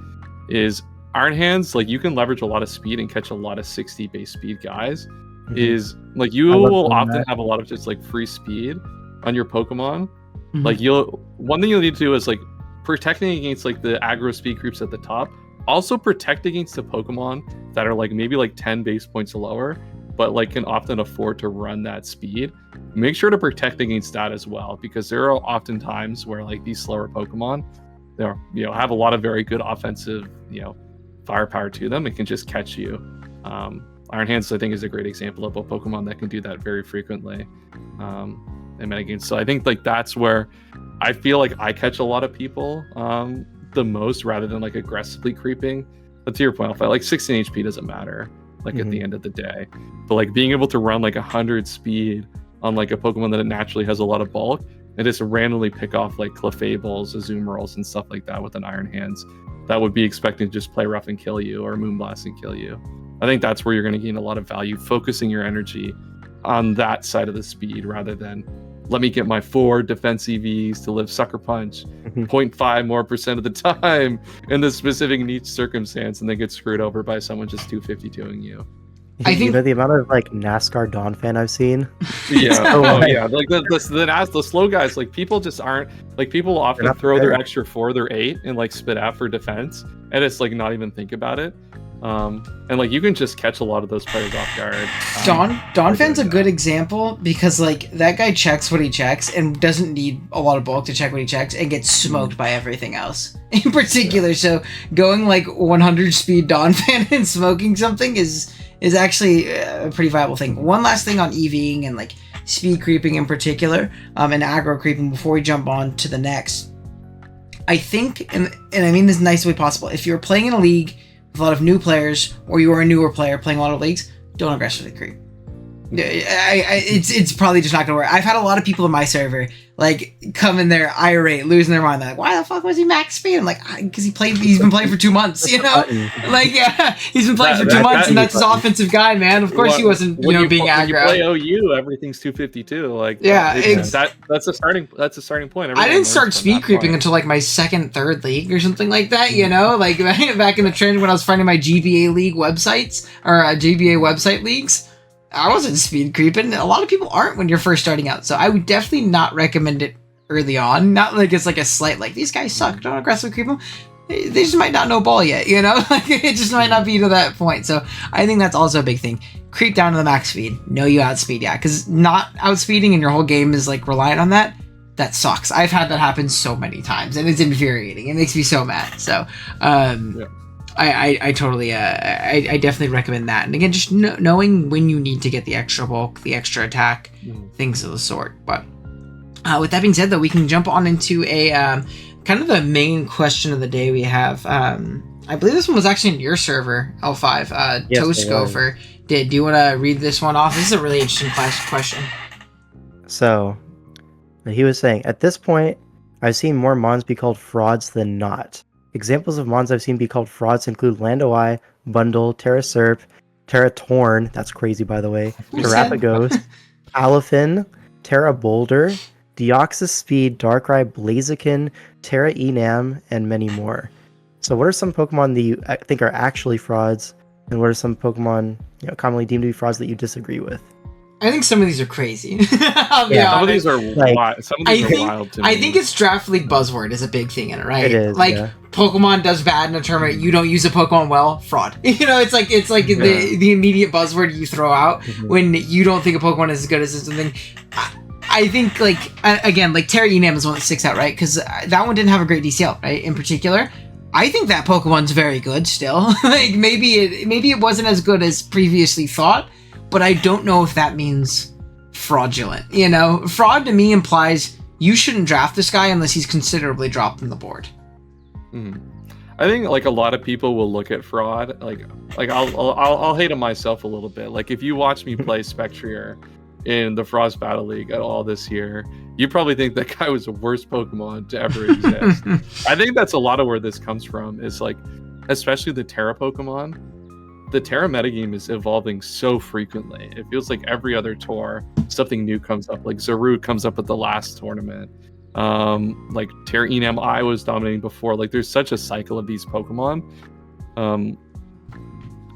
is Iron Hands. Like you can leverage a lot of speed and catch a lot of 60 base speed guys. Is like you will often have a lot of just like free speed on your Pokemon. Like one thing you'll need to do is like protecting against like the aggro speed creeps at the top. Also protect against the Pokemon that are like maybe like 10 base points lower, but like can often afford to run that speed. Make sure to protect against that as well, because there are often times where like these slower Pokemon, they're have a lot of very good offensive firepower to them. It can just catch you. Iron Hands, I think, is a great example of a Pokemon that can do that very frequently in metagames. So I think like that's where I feel like I catch a lot of people the most, rather than like aggressively creeping. But to your point, like 16 HP doesn't matter like at the end of the day. But like being able to run like 100 speed on like a Pokemon that naturally has a lot of bulk and just randomly pick off like Clefables, Azumarill, and stuff like that with an Iron Hands that would be expecting to just play rough and kill you or Moonblast and kill you. I think that's where you're going to gain a lot of value, focusing your energy on that side of the speed rather than let me get my 4 defense EVs to live Sucker Punch 0.5 more % of the time in this specific niche circumstance, and then get screwed over by someone just 252ing you. I think the amount of like NASCAR Dawn fan I've seen. Yeah, like the slow guys, like people just aren't like people often throw their extra 4, their 8, and like spit out for defense, and it's like not even think about it. And like you can just catch a lot of those players off guard. Donphan's a good example because like that guy checks what he checks and doesn't need a lot of bulk to check what he checks and gets smoked by everything else in particular. Yeah. So going like 100 speed Donphan and smoking something is actually a pretty viable thing. One last thing on EVing and like speed creeping in particular, and aggro creeping before we jump on to the next. I think, and I mean this in the nicest way possible, if you're playing in a league with a lot of new players, or you are a newer player playing a lot of leagues, don't aggressively creep. It's probably just not gonna work. I've had a lot of people in my server like come in there irate, losing their mind. They're like, "Why the fuck was he max speed?" I'm like, "Because he's been playing for 2 months, you know? Like, yeah, he's been playing for 2 months, and that's his offensive guy, man. Of course, he wasn't, being aggro." When you play OU, everything's 252. Like, yeah, that's a starting point. I didn't start speed creeping until like my second, third league or something like that. You know, like back in the trend when I was finding my GBA league websites or GBA website leagues. I wasn't speed creeping. A lot of people aren't when you're first starting out. So I would definitely not recommend it early on. Not like it's like a slight, like, these guys suck, don't aggressively creep them. They just might not know ball yet, you know? Like, it just might not be to that point. So I think that's also a big thing. Creep down to the max speed. Know you outspeed, yeah. Because not outspeeding and your whole game is, like, reliant on that, that sucks. I've had that happen so many times, and it's infuriating. It makes me so mad. So, yeah. I totally, I definitely recommend that. And again, just knowing when you need to get the extra bulk, the extra attack, things of the sort. But with that being said, though, we can jump on into a kind of the main question of the day we have. I believe this one was actually in your server, L5. Yes, Toast Gopher did. Do you want to read this one off? This is a really interesting question. So, he was saying, at this point, I've seen more mons be called frauds than not. Examples of mons I've seen be called frauds include Landoi, Bundle, Terraserp, Terratorn, that's crazy by the way, Terrapagos, Aliphin, Terra Boulder, Deoxys Speed, Darkrai, Blaziken, Terra Enam, and many more. So what are some Pokemon that you think are actually frauds, and what are some Pokemon commonly deemed to be frauds that you disagree with? I think some of these are crazy. I'll be honest. Some of these are wild. Some of these are wild to me. I think it's draft league buzzword is a big thing in it, right? It is. Like, Pokemon does bad in a tournament. You don't use a Pokemon well, fraud. It's like the immediate buzzword you throw out when you don't think a Pokemon is as good as something. I think again, Terra Enam is one that sticks out, right? Because that one didn't have a great DCL, right? In particular. I think that Pokemon's very good still. Like maybe it wasn't as good as previously thought. But I don't know if that means fraudulent. Fraud to me implies you shouldn't draft this guy unless he's considerably dropped from the board. I think a lot of people will look at fraud. I'll hate him myself a little bit. Like if you watch me play Spectrier in the Frost Battle League at all this year, you probably think that guy was the worst Pokemon to ever exist. I think that's a lot of where this comes from. Is especially the Terra Pokemon. The Terra metagame is evolving so frequently. It feels like every other tour, something new comes up. Like Zarude comes up at the last tournament. Like Terra Enam I was dominating before. Like there's such a cycle of these Pokemon.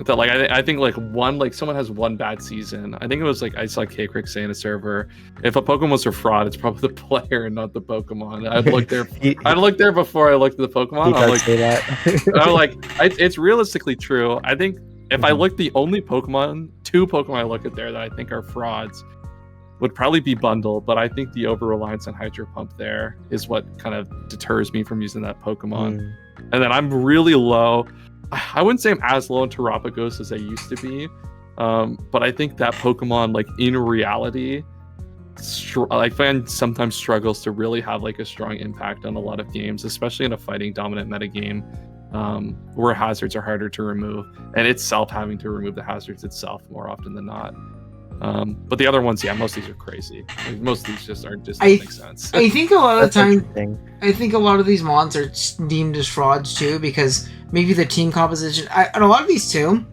That I think someone has one bad season. I think it was I saw K-Crick say in a server, if a Pokemon was a fraud, it's probably the player and not the Pokemon. I'd look there. I'd look there before I looked at the Pokemon. It's realistically true. I think. If I look, the only two Pokemon I look at there that I think are frauds would probably be Bundle, but I think the over-reliance on Hydro Pump there is what kind of deters me from using that Pokemon. And then I'm really low. I wouldn't say I'm as low in Terrapagos as I used to be, but I think that Pokemon, in reality, I find sometimes struggles to really have a strong impact on a lot of games, especially in a fighting dominant metagame. Where hazards are harder to remove, and itself having to remove the hazards itself more often than not. But the other ones, most of these are crazy. Most of these just don't make sense. I think a lot of the time, I think a lot of these mons are deemed as frauds too, because maybe the team composition, and a lot of these too,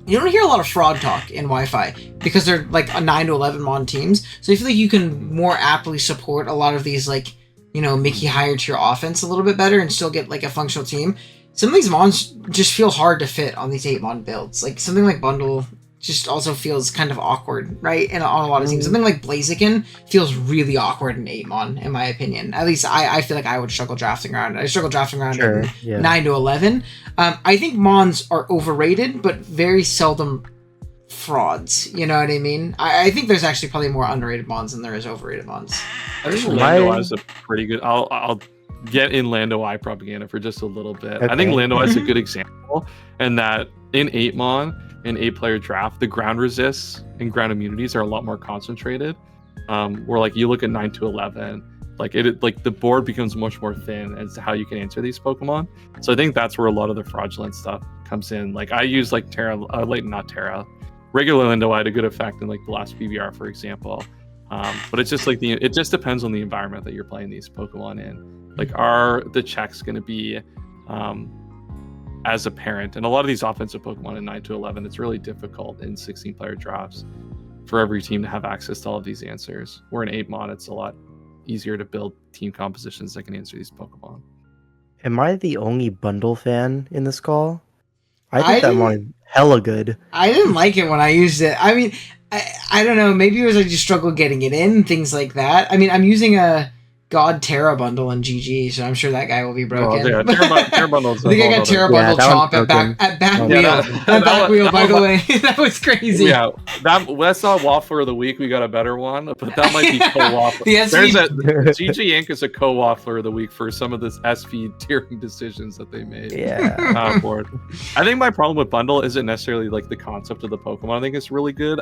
you don't hear a lot of fraud talk in Wi-Fi because they're a 9 to 11 mon teams. So I feel like you can more aptly support a lot of these Mickey higher tier offense a little bit better and still get a functional team. Some of these mons just feel hard to fit on these 8 mon builds. Something like Bundle just also feels kind of awkward, right? And on a lot of teams, something like Blaziken feels really awkward in 8mon, in my opinion. At least I feel like I would struggle drafting around. I struggle drafting around in 9 to 11. I think Mons are overrated, but very seldom frauds. You know what I mean? I think there's actually probably more underrated Mons than there is overrated Mons. I think Lando has a pretty good. I'll get in Lando Eye propaganda for just a little bit. Okay. I think Lando Eye is a good example, and that in 8mon. In 8-player draft, the ground resists and ground immunities are a lot more concentrated. Where like you look at 9 to 11, like the board becomes much more thin as to how you can answer these Pokemon. So I think that's where a lot of the fraudulent stuff comes in. Like I use like regular Lando had a good effect in like the last PBR, for example. But it's just like it just depends on the environment that you're playing these Pokemon in. Like, are the checks going to be as apparent? And a lot of these offensive Pokemon in 9 to 11, it's really difficult in 16-player drafts for every team to have access to all of these answers. Where in 8mon, it's a lot easier to build team compositions that can answer these Pokemon. Am I the only bundle fan in this call? I think that one is hella good. I didn't like it when I used it. I mean, I don't know. Maybe it was I just struggled getting it in, things like that. I mean, I'm using a God Terra bundle in GG, so I'm sure that guy will be broken. Oh, yeah, Terra bundles. I think I got Terra bundle Chomp at back wheel. By the way, that was crazy. Yeah, that's not Waffler of the week. We got a better one, but that might be co-Waffler. GG Inc. is a co-Waffler of the week for some of this SV tiering decisions that they made. Yeah. Board. I think my problem with bundle isn't necessarily like the concept of the Pokemon. I think it's really good.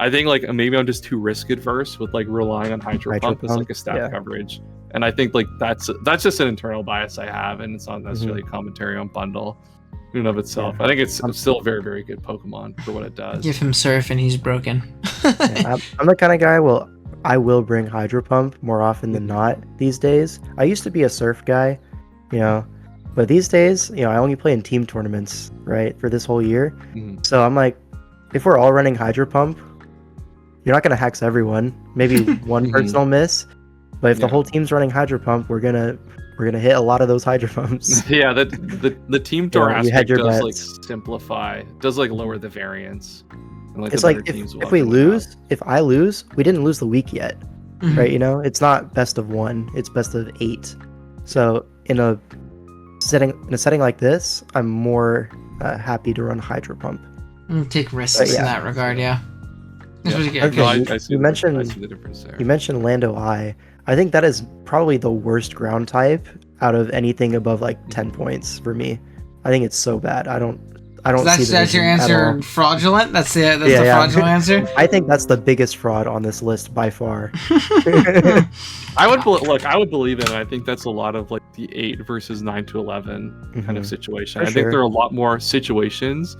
I think like maybe I'm just too risk adverse with like relying on Hydro Pump as like a stat coverage, and I think like that's just an internal bias I have, and it's not necessarily a commentary on bundle in and of itself. I think it's still a very, very good Pokemon for what it does. Give him Surf and he's broken. I'm the kind of guy I will bring Hydro Pump more often than not these days. I used to be a Surf guy, but these days, I only play in team tournaments, right, for this whole year. So I'm like, if we're all running Hydro Pump, you're not going to hex everyone. Maybe one person will miss. But if the whole team's running Hydro Pump, we're gonna hit a lot of those Hydro Pumps. Yeah, the team tour aspect does like simplify, does like lower the variance. And, like, it's like if I lose, we didn't lose the week yet, right? It's not best of 1, it's best of 8. So in a setting like this, I'm more happy to run Hydro Pump. Take risks in that regard, You mentioned Lando Eye. I think that is probably the worst ground type out of anything above like 10 points for me. I think it's so bad. I don't see that's your answer. Fraudulent. That's the fraudulent answer. I think that's the biggest fraud on this list by far. I would believe it. And I think that's a lot of like the 8 versus 9 to 11 kind of situation. I think there are a lot more situations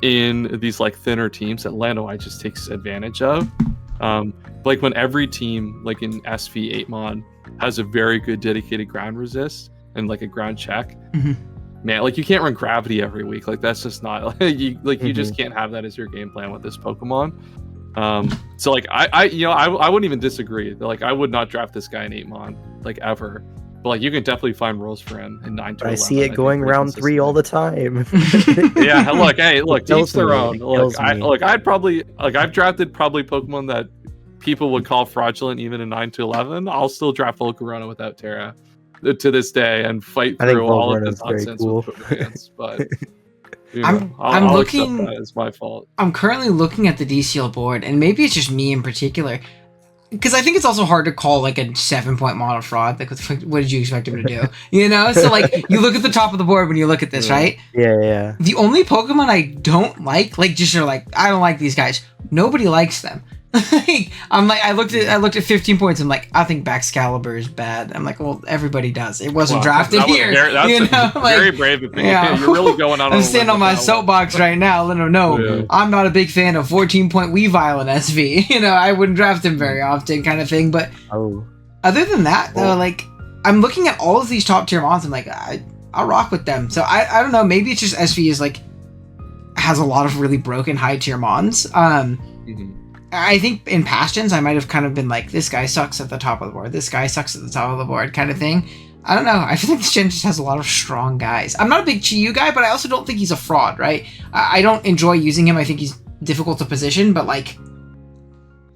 in these like thinner teams that Lando Eye just takes advantage of. Like when every team like in SV 8mon has a very good dedicated ground resist and like a ground check. Man, like you can't run gravity every week. Like that's just not you just can't have that as your game plan with this Pokemon. So like I wouldn't even disagree. Like I would not draft this guy in 8mon like ever. But like you can definitely find roles for him in 9 to 11. I see it going round 3 all the time. Yeah, look, to each their own. I've drafted probably Pokemon that people would call fraudulent even in 9 to 11. I'll still draft Volcarona without Terra to this day and fight through all of this nonsense with Pokemans. But I'm looking. That it's my fault. I'm currently looking at the DCL board, and maybe it's just me in particular. Because I think it's also hard to call like a 7-point model fraud. Like, what did you expect him to do? So like you look at the top of the board when you look at this, right? Yeah. The only Pokemon I don't like just are like I don't like these guys. Nobody likes them. I'm like I looked at 15 points. I'm like I think Baxcalibur is bad. I'm like well everybody does. It wasn't drafted here. That's very brave opinion. Yeah. You're really going on. I'm standing on my soapbox right now. Let them know I'm not a big fan of 14-point Weavile in SV. I wouldn't draft him very often, kind of thing. But other than that, though, like I'm looking at all of these top tier mons. I'm like I'll rock with them. So I don't know. Maybe it's just SV is like has a lot of really broken high tier mons. I think in past gens, I might have kind of been like, this guy sucks at the top of the board. This guy sucks at the top of the board kind of thing. I don't know. I feel like this gen just has a lot of strong guys. I'm not a big Chi-Yu guy, but I also don't think he's a fraud, right? I don't enjoy using him. I think he's difficult to position, but like,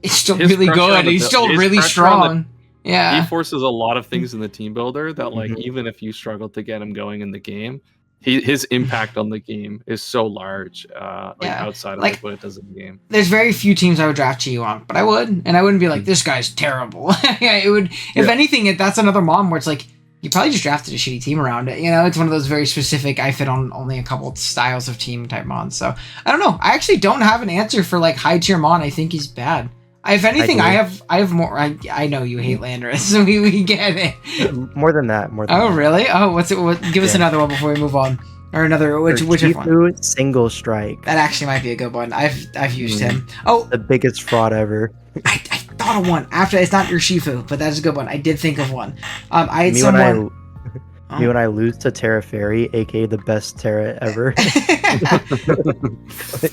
it's still really good. He's still really strong. Yeah. He forces a lot of things in the team builder that, like, even if you struggle to get him going in the game, his impact on the game is so large, outside of like what it does in the game. There's very few teams I would draft Chi-Yu on, but I would, and I wouldn't be like, this guy's terrible. It would, if anything, that's another mon where it's like, you probably just drafted a shitty team around it. You know, it's one of those very specific, I fit on only a couple styles of team type mons. So I don't know. I actually don't have an answer for like high tier mon I think he's bad. If anything, I have more. I know you hate Landorus, so we get it. More than that. Oh, really? Oh, what's it? Give us another one before we move on. Or another, which one? Single Strike. That actually might be a good one. I've used him. Oh, the biggest fraud ever. I thought of one. After, it's not your Shifu, but that's a good one. I did think of one. I had someone. Me when I lose to Terra Fairy, aka the best Terra ever.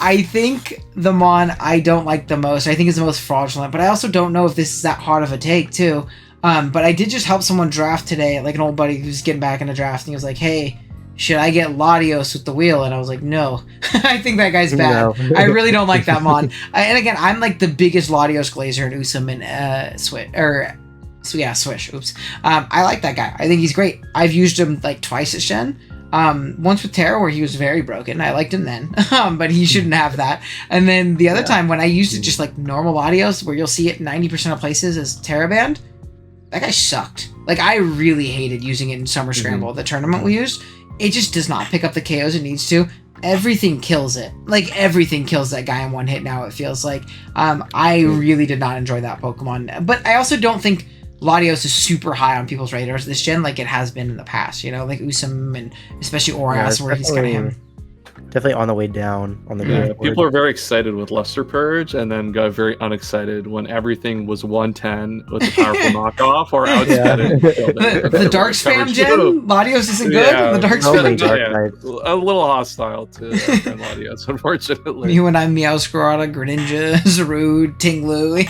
I think the mon I don't like the most, I think is the most fraudulent, but I also don't know if this is that hard of a take too. But I did just help someone draft today, like an old buddy who's getting back in the draft, and he was like, hey, should I get Latios with the wheel? And I was like, no. I think that guy's bad. No. I really don't like that mon. And again, I'm like the biggest Latios glazer in Usum and Swish. Oops. I like that guy. I think he's great. I've used him like twice at Gen. Once with Terra where he was very broken. I liked him then. But he shouldn't have that. And then the other time when I used it just like normal Latios, where you'll see it 90% of places as Terra banned, that guy sucked. Like, I really hated using it in Summer Scramble, the tournament we used. It just does not pick up the KOs it needs to. Everything kills it. Like, everything kills that guy in one hit now, it feels like. I really did not enjoy that Pokemon. But I also don't think Latios is super high on people's radars this gen like it has been in the past, you know, like Usum and especially Orias, where he's kind of him. Definitely on the way down on the people are very excited with Luster Purge and then got very unexcited when everything was 110 with the powerful knockoff or outspedded. The dark spam gen? Latios isn't good? Yeah, the dark spam a little hostile to Latios, unfortunately. You and I, Meowscarada, Greninja, Zarude, Tinglu,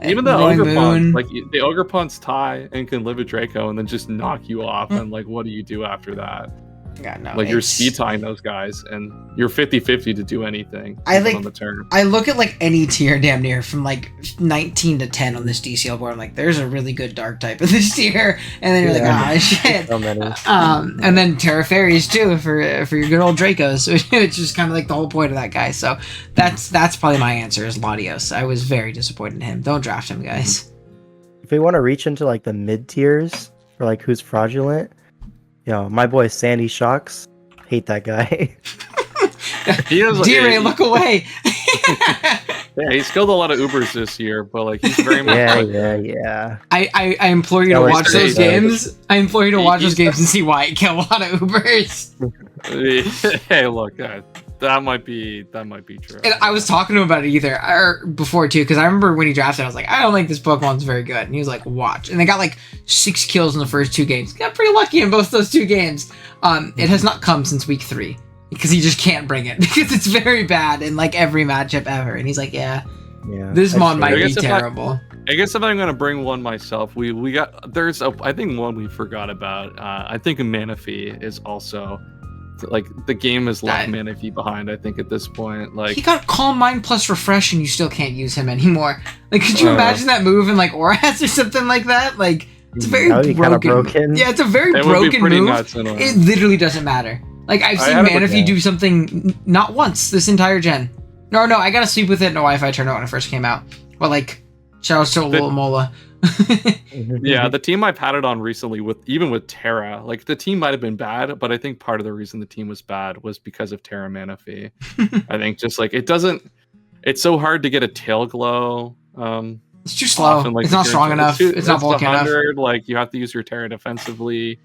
even the Ogerpon, like the Ogerpon's tie and can live a Draco and then just knock you off, and like what do you do after that? Yeah, no, like you're speed tying those guys and you're 50-50 to do anything on the turn. I look at like any tier damn near from like 19 to 10 on this DCL board. I'm like, there's a really good dark type in this tier, and then you're like, shit. So many. And then Terra Fairies too for your good old Dracos, which is kind of like the whole point of that guy. So that's probably my answer is Latios. I was very disappointed in him. Don't draft him, guys. If we want to reach into like the mid tiers for like who's fraudulent. Yo, my boy Sandy Shocks. Hate that guy. D-Ray, look away. Yeah, he's killed a lot of Ubers this year, but like he's very much yeah. I implore you to watch those games. I implore you to watch those games and see why it killed a lot of Ubers. Hey, look, that might be true. And I was talking to him about it before too, because I remember when he drafted, I was like, I don't think this Pokemon's very good, and he was like, watch. And they got like 6 kills in the first 2 games. Got pretty lucky in both those 2 games. It has not come since week 3. Because he just can't bring it because it's very bad in like every matchup ever, and he's like, this mon might be terrible. I guess if I'm gonna bring one myself, we got I think one we forgot about. I think Manaphy is also like the game has left Manaphy behind. I think at this point, like he got Calm Mind plus Refresh, and you still can't use him anymore. Like, could you imagine that move in like Auras or something like that? Like, it's very broken. Yeah, it's a very broken move. It literally doesn't matter. Like, I've seen Manaphy do something not once this entire gen. No, I got to sleep with it in a Wi-Fi tournament when it first came out. But, like, shout out to Lil Mola. Yeah, the team I've had it on recently, even with Terra, like, the team might have been bad, but I think part of the reason the team was bad was because of Terra Manaphy. I think just, like, it's so hard to get a tail glow. It's too slow. Often, like, it's not strong enough. It's not bulky enough. Like, you have to use your Terra defensively.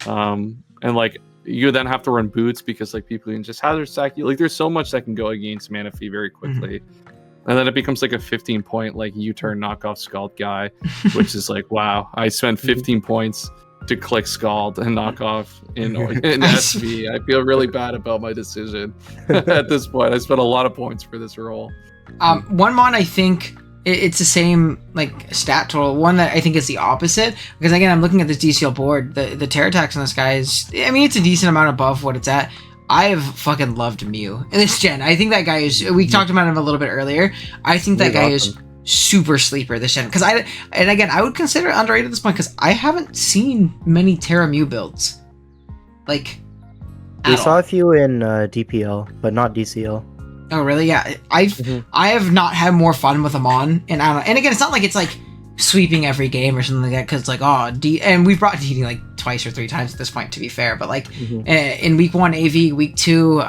And, like, you then have to run boots because like people can just hazard stack you. Like there's so much that can go against Manaphy very quickly. And then it becomes like a 15-point like U-turn knockoff Scald guy, which is like, wow, I spent 15 points to click Scald and knock off in SV. I feel really bad about my decision at this point. I spent a lot of points for this role. One mon I think it's the same like stat total. One that I think is the opposite, because again, I'm looking at this DCL board. The Terra tax on this guy is, I mean, it's a decent amount above what it's at. I have fucking loved Mew in this gen. I think that guy is, we talked about him a little bit earlier. I think that guy is super sleeper this gen, because I would consider it underrated at this point, because I haven't seen many Terra Mew builds. Like, we saw a few in DPL, but not DCL. Oh really? Yeah, I have not had more fun with them on, and I don't know. And again, it's not like it's like sweeping every game or something like that, because like and we've brought DD like twice or 3 times at this point, to be fair. But like in week 1 AV, week 2,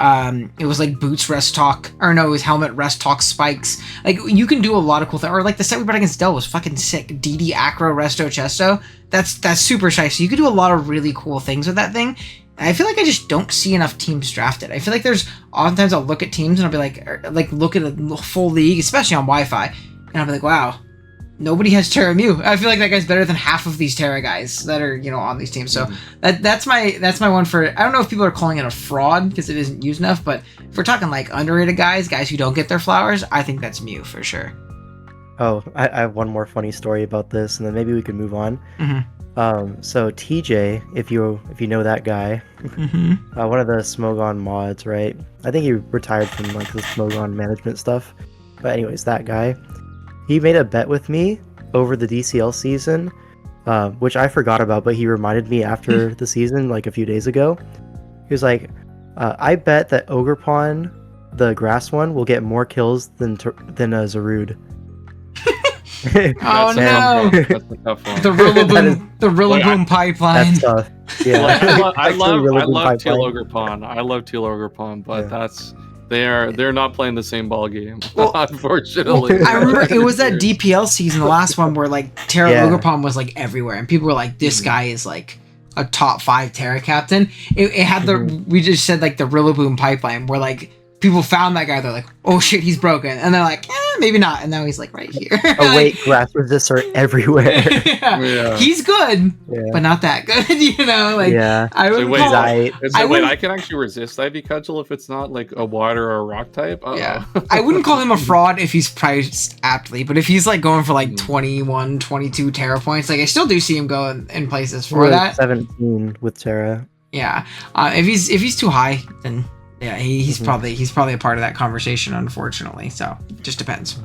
it was like boots rest talk, or no, it was helmet rest talk spikes. Like you can do a lot of cool things. Or like the set we brought against Dell was fucking sick. DD acro resto chesto. That's super shy. So you could do a lot of really cool things with that thing. I feel like I just don't see enough teams drafted. I feel like there's oftentimes I'll look at teams and I'll be like look at a full league, especially on Wi-Fi, and I'll be like, wow, nobody has Terra Mew. I feel like that guy's better than half of these Terra guys that are, you know, on these teams. So that's my one for, I don't know if people are calling it a fraud because it isn't used enough, but if we're talking like underrated guys who don't get their flowers, I think that's Mew for sure. Oh, I have one more funny story about this, and then maybe we can move on. So TJ, if you know that guy, one of the Smogon mods, right? I think he retired from like the Smogon management stuff. But anyways, that guy, he made a bet with me over the DCL season, which I forgot about, but he reminded me after the season, like a few days ago. He was like, I bet that Ogerpon, the grass one, will get more kills than Zarude. Oh no! That's a tough one. The Rillaboom pipeline. That's tough. Yeah, I love Teal Ogerpon. I love Teal Ogerpon, but they're not playing the same ball game, unfortunately. I remember it was that DPL season, the last one, where like Terra Ogerpon was like everywhere, and people were like, "This guy is like a top 5 Terra captain." It had we just said like the Rillaboom pipeline, where like people found that guy, they're like, "Oh shit, he's broken," and they're like, maybe not, and now he's like right here. Oh wait, grass resists are everywhere. He's good, but not that good, you know. Like, I would I can actually resist Ivy Cudgel if it's not like a water or a rock type. Yeah, I wouldn't call him a fraud if he's priced aptly, but if he's like going for like 21, 22 Terra points, like I still do see him go in places for that. 17 with Terra. Yeah, if he's too high, then. Yeah, he's probably a part of that conversation, unfortunately. So it just depends.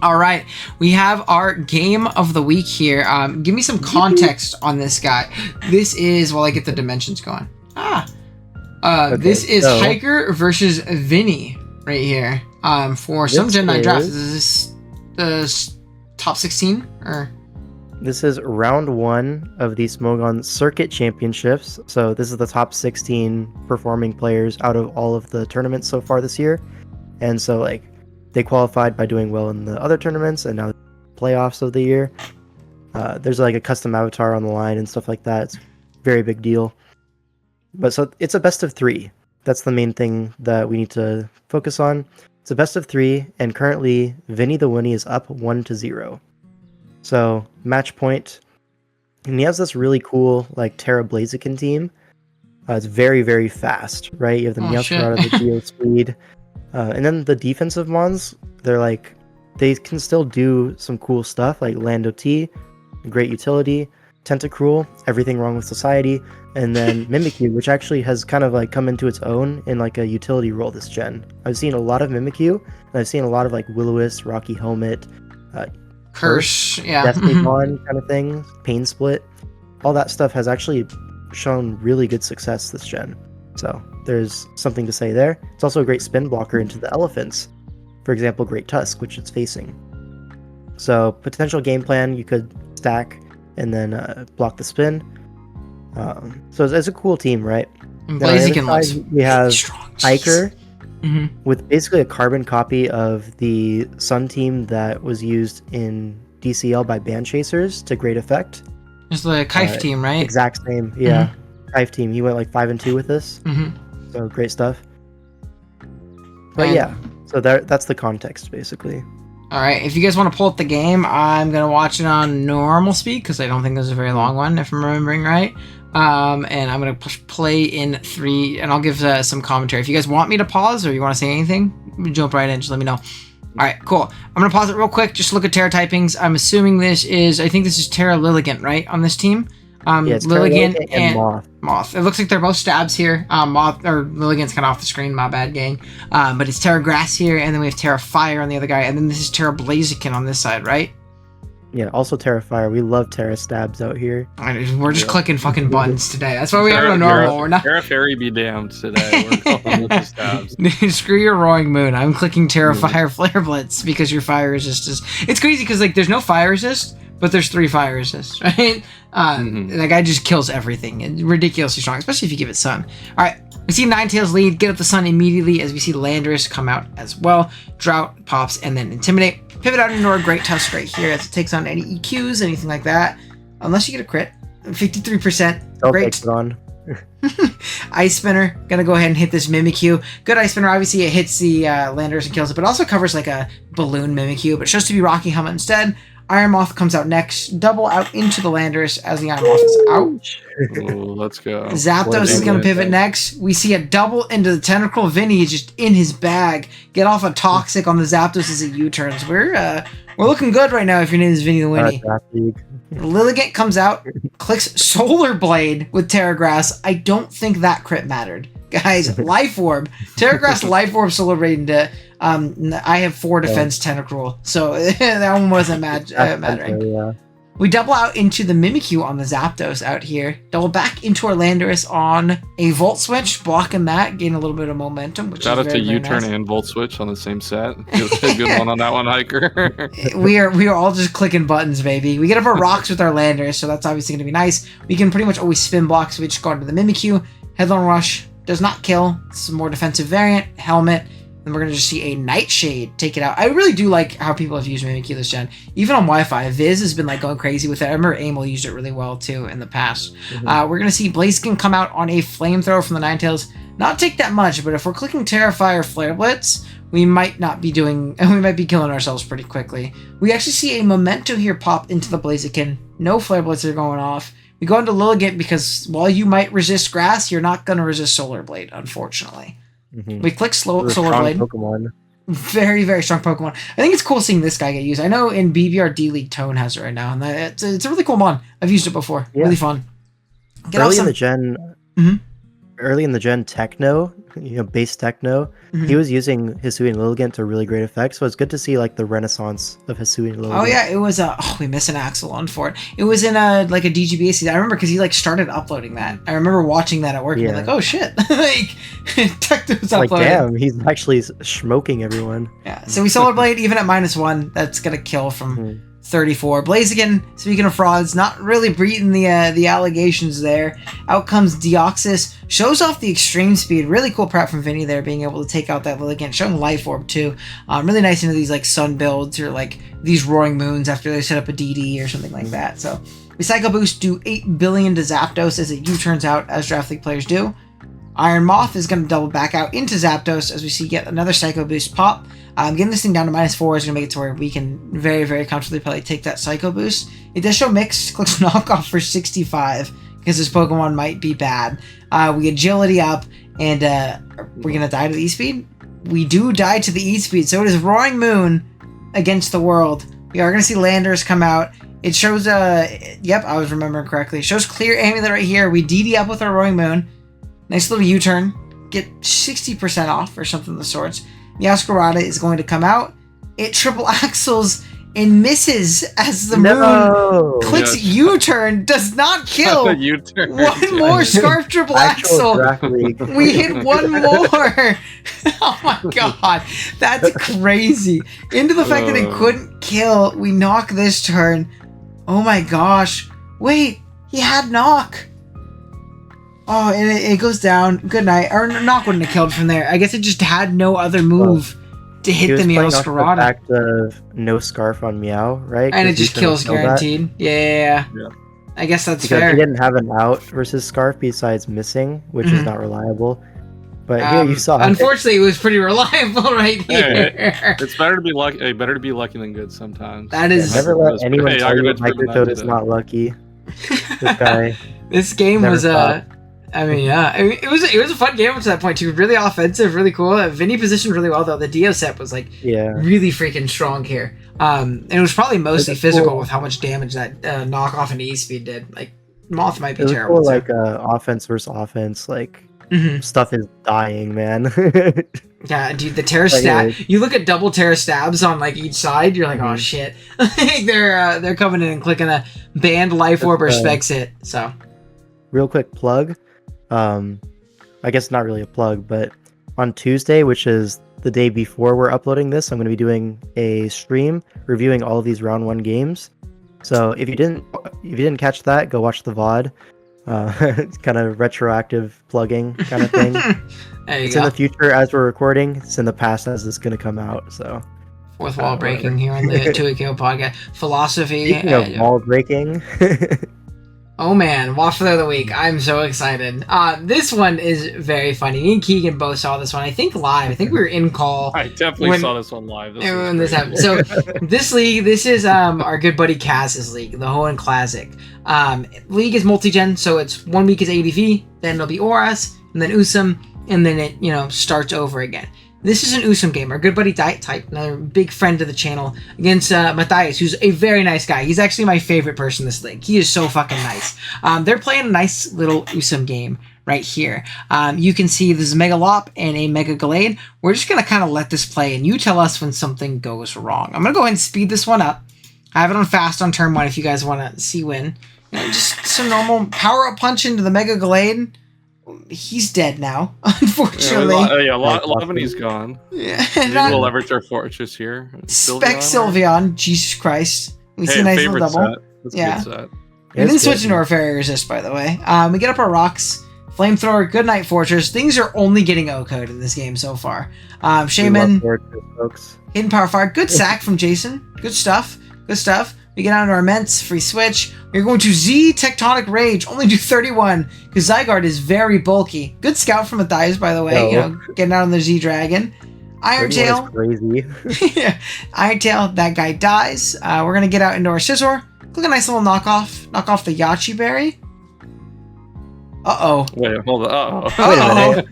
All right, we have our game of the week here. Give me some context on this guy. This is, while I get the dimensions going. This is Hiker versus Vinny right here. For some Gen 9 drafts. Is this the top 16 or? This is round 1 of the Smogon Circuit Championships. So this is the top 16 performing players out of all of the tournaments so far this year. And so like they qualified by doing well in the other tournaments, and now playoffs of the year. There's like a custom avatar on the line and stuff like that. It's a very big deal. But so it's a best of 3. That's the main thing that we need to focus on. It's a best of 3, and currently Vinny the Winnie is up 1-0. So, match point. And he has this really cool, like, Terra Blaziken team. It's very, very fast, right? You have the Meowscarada, the Geo Speed. And then the defensive mons, they're like, they can still do some cool stuff, like Lando T, great utility, Tentacruel, everything wrong with society, and then Mimikyu, which actually has kind of like come into its own in like a utility role this gen. I've seen a lot of Mimikyu, and I've seen a lot of like Will-O-Wisp, Rocky Helmet, Curse, Destiny Bond kind of thing, Pain Split. All that stuff has actually shown really good success this gen. So there's something to say there. It's also a great spin blocker into the elephants. For example, Great Tusk, which it's facing. So potential game plan, you could stack and then block the spin. So it's a cool team, right? Blaziken looks we have strong. Hiker. With basically a carbon copy of the Sun team that was used in DCL by Band Chasers to great effect. It's the Kaif team, right? Exact same, yeah. Kaif team. He went like 5-2 with this. So great stuff. But so that's the context basically. All right, if you guys want to pull up the game, I'm gonna watch it on normal speed because I don't think there's a very long one, if I'm remembering right. And I'm gonna play in 3, and I'll give some commentary. If you guys want me to pause or you want to say anything, jump right in. Just let me know. All right, cool. I'm going to pause it real quick. Just look at Terra typings. I'm assuming I think this is Terra Lilligant, right, on this team? Yeah, it's Lilligant and Moth. It looks like they're both stabs here. Moth or Lilligant's kind of off the screen. My bad, gang. But it's Terra Grass here, and then we have Terra Fire on the other guy, and then this is Terra Blaziken on this side, right? Yeah, also Terra Fire. We love Terra Stabs out here. We're just clicking fucking buttons today. That's why we have no normal. We're not. Terra Fairy be damned today. We're going with the stabs. Screw your Roaring Moon. I'm clicking Terra Fire Flare Blitz because your fire resist is. It's crazy because like there's no fire resist, but there's 3 fire resists, right? That guy just kills everything. It's ridiculously strong, especially if you give it Sun. All right, we see Ninetales lead, get up the Sun immediately as we see Landorus come out as well. Drought pops and then Intimidate. Pivot out into our Great Tusk right here as it takes on any EQs, anything like that. Unless you get a crit. 53%. Great. On. Ice Spinner. Gonna go ahead and hit this Mimikyu. Good Ice Spinner. Obviously, it hits the Landorus and kills it, but also covers like a balloon Mimikyu, but chose to be Rocky Helmet instead. Iron Moth comes out next. Double out into the Landorus as the Iron Moth is out. Ooh, let's go. Zapdos is going to pivot next. We see a double into the Tentacruel. Vinny is just in his bag. Get off a Toxic on the Zapdos as it U-turns. We're looking good right now if your name is Vinny the Winnie. Lilligant comes out, clicks Solar Blade with Terra Grass. I don't think that crit mattered. Guys, Life Orb. Terra Grass, Life Orb, Solar Blade into... I have 4 defense Tentacruel, so that one wasn't mattering. Yeah. We double out into the Mimikyu on the Zapdos out here. Double back into our Landorus on a Volt Switch, blocking that, gain a little bit of momentum. Which Shout is out very, to very U-turn nice. and Volt Switch on the same set. Good one on that one, Hiker. we are all just clicking buttons, baby. We get up our rocks with our Landorus, so that's obviously going to be nice. We can pretty much always spin block, so we just go into the Mimikyu. Headlong Rush does not kill. It's a more defensive variant. Helmet. Then we're going to just see a Nightshade take it out. I really do like how people have used Mimikyu this gen. Even on Wi-Fi, Viz has been like going crazy with it. I remember Amel used it really well too in the past. We're going to see Blaziken come out on a Flamethrower from the Ninetales. Not take that much, but if we're clicking Terrify or Flare Blitz, we might be killing ourselves pretty quickly. We actually see a Memento here pop into the Blaziken. No Flare Blitz are going off. We go into Lilligant because while you might resist Grass, you're not going to resist Solar Blade, unfortunately. We click Solar Blade. Pokemon. Very, very strong Pokemon. I think it's cool seeing this guy get used. I know in BBRD League Tone has it right now, and it's a really cool mon. I've used it before. Yeah. Really fun. Early in the gen Techno, base Techno, he was using Hisui and Lilligant to really great effect. So it's good to see like the renaissance of Hisui and Lilligant. Oh yeah, it was we miss an Axelon for it. It was in a DGBA season. I remember because he started uploading that. I remember watching that at work and being like, oh shit, Techno's uploading. Like damn, he's actually smoking everyone. Yeah. So we Solar Blade even at -1. That's gonna kill from 34. Blaziken, speaking of frauds, not really beating the allegations there. Out comes Deoxys, shows off the extreme speed. Really cool prep from Vinny there, being able to take out that Lilligant, showing Life Orb too. Really nice into these Sun builds or these Roaring Moons after they set up a DD or something like that. So we Psycho Boost, do 8 billion to Zapdos as it U-turns out, as Draft League players do. Iron Moth is going to double back out into Zapdos as we see yet another Psycho Boost pop. Getting this thing down to -4 is going to make it to where we can very, very comfortably probably take that Psycho Boost. It does show Mixed, clicks Knockoff for 65 because this Pokemon might be bad. We Agility up, and we're going to die to the E-Speed. We do die to the E-Speed, so it is Roaring Moon against the world. We are going to see Landorus come out. It shows, yep, I was remembering correctly. It shows Clear Amulet right here. We DD up with our Roaring Moon. Nice little U-turn. Get 60% off or something of the sorts. Meowscarada is going to come out. It triple axles and misses as the moon clicks U-turn. Does not kill. One more Scarf triple axle. We hit one more. Oh my god. That's crazy. Into the fact that it couldn't kill. We knock this turn. Oh my gosh. Wait. He had knock. Oh, and it goes down. Good night. Or knock wouldn't have killed from there. I guess it just had no other move to hit the Meowscarada. The fact of no Scarf on Meow, right? And it just kills guaranteed. Yeah. I guess that's fair. He didn't have an out versus Scarf besides missing, which is not reliable. But here you saw. Unfortunately, it was pretty reliable right here. It's better to be lucky. Better to be lucky than good sometimes. That is. Never let anyone tell you Microtoad is not lucky. This guy. This game was I mean, yeah. I mean, it was a fun game up to that point too. Really offensive, really cool. Vinny positioned really well though. The Dio set was like really freaking strong here. And it was probably mostly physical with how much damage that knockoff and E-Speed did. Like Moth might be terrible. Cool, like offense versus offense, like stuff is dying, man. Yeah, dude, the terror stab. You look at double terror stabs on like each side. You're like, oh shit, they're coming in and clicking a banned life orb or specs hit. So, real quick plug. I guess not really a plug, but on Tuesday, which is the day before we're uploading this, I'm going to be doing a stream reviewing all of these round 1 games. So if you didn't catch that, go watch the VOD. It's kind of retroactive plugging kind of thing. It's in the future as we're recording. It's in the past as it's going to come out. So fourth wall breaking here on the 2AKO podcast. Philosophy. Speaking of wall breaking. Oh man, Waffler of the Week. I'm so excited. This one is very funny. Me and Keegan both saw this one, I think live. I think we were in call. I definitely saw this one live. This happened. So this league, this is our good buddy Kaz's league, the Hoenn Classic. League is multi-gen, so it's 1 week is ADV, then it'll be Oras, and then Usum, and then it starts over again. This is an Usum game. Our good buddy Diet Type, another big friend of the channel, against Matthias, who's a very nice guy. He's actually my favorite person in this league. He is so fucking nice. They're playing a nice little Usum game right here. You can see this is Mega Lop and a Mega Gallade. We're just going to kind of let this play, and you tell us when something goes wrong. I'm going to go ahead and speed this one up. I have it on fast on turn 1 if you guys want to see when. Just some normal power-up punch into the Mega Gallade. He's dead now, unfortunately. Yeah, Lavany's gone. Yeah, we'll leverage our fortress here. Spec Sylveon, Jesus Christ. We see a nice little double. That's a good set. We didn't switch into our Fairy Resist, by the way. We get up our rocks. Flamethrower, good night fortress. Things are only getting O-code in this game so far. Shaman, Hidden Power Fire, good sack from Jason. Good stuff. Good stuff. We get out into our Immense, free switch. We're going to Z Tectonic Rage, only do 31, because Zygarde is very bulky. Good scout from Matthias, by the way, getting out on the Z Dragon. Iron Tail. Crazy. Yeah. Iron Tail, that guy dies. We're going to get out into our Scizor. Look, a nice little knockoff. Knock off the Yachi Berry. Uh-oh. Wait, hold on. Uh-oh.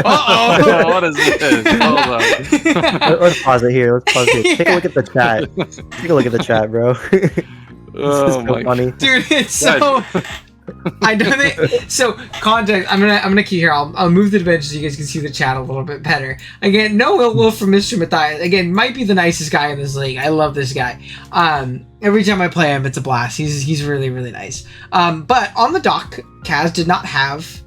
Uh-oh. What is this? Hold on. Let's pause it here. Take a look at the chat. Take a look at the chat, bro. Oh my funny. Dude, it's so... I don't think so. Context. I'm gonna key here. I'll move the dimension so you guys can see the chat a little bit better. Again, no ill will from Mr. Matthias. Again, might be the nicest guy in this league. I love this guy. Every time I play him, it's a blast. He's really really nice. But on the dock, Kaz did not have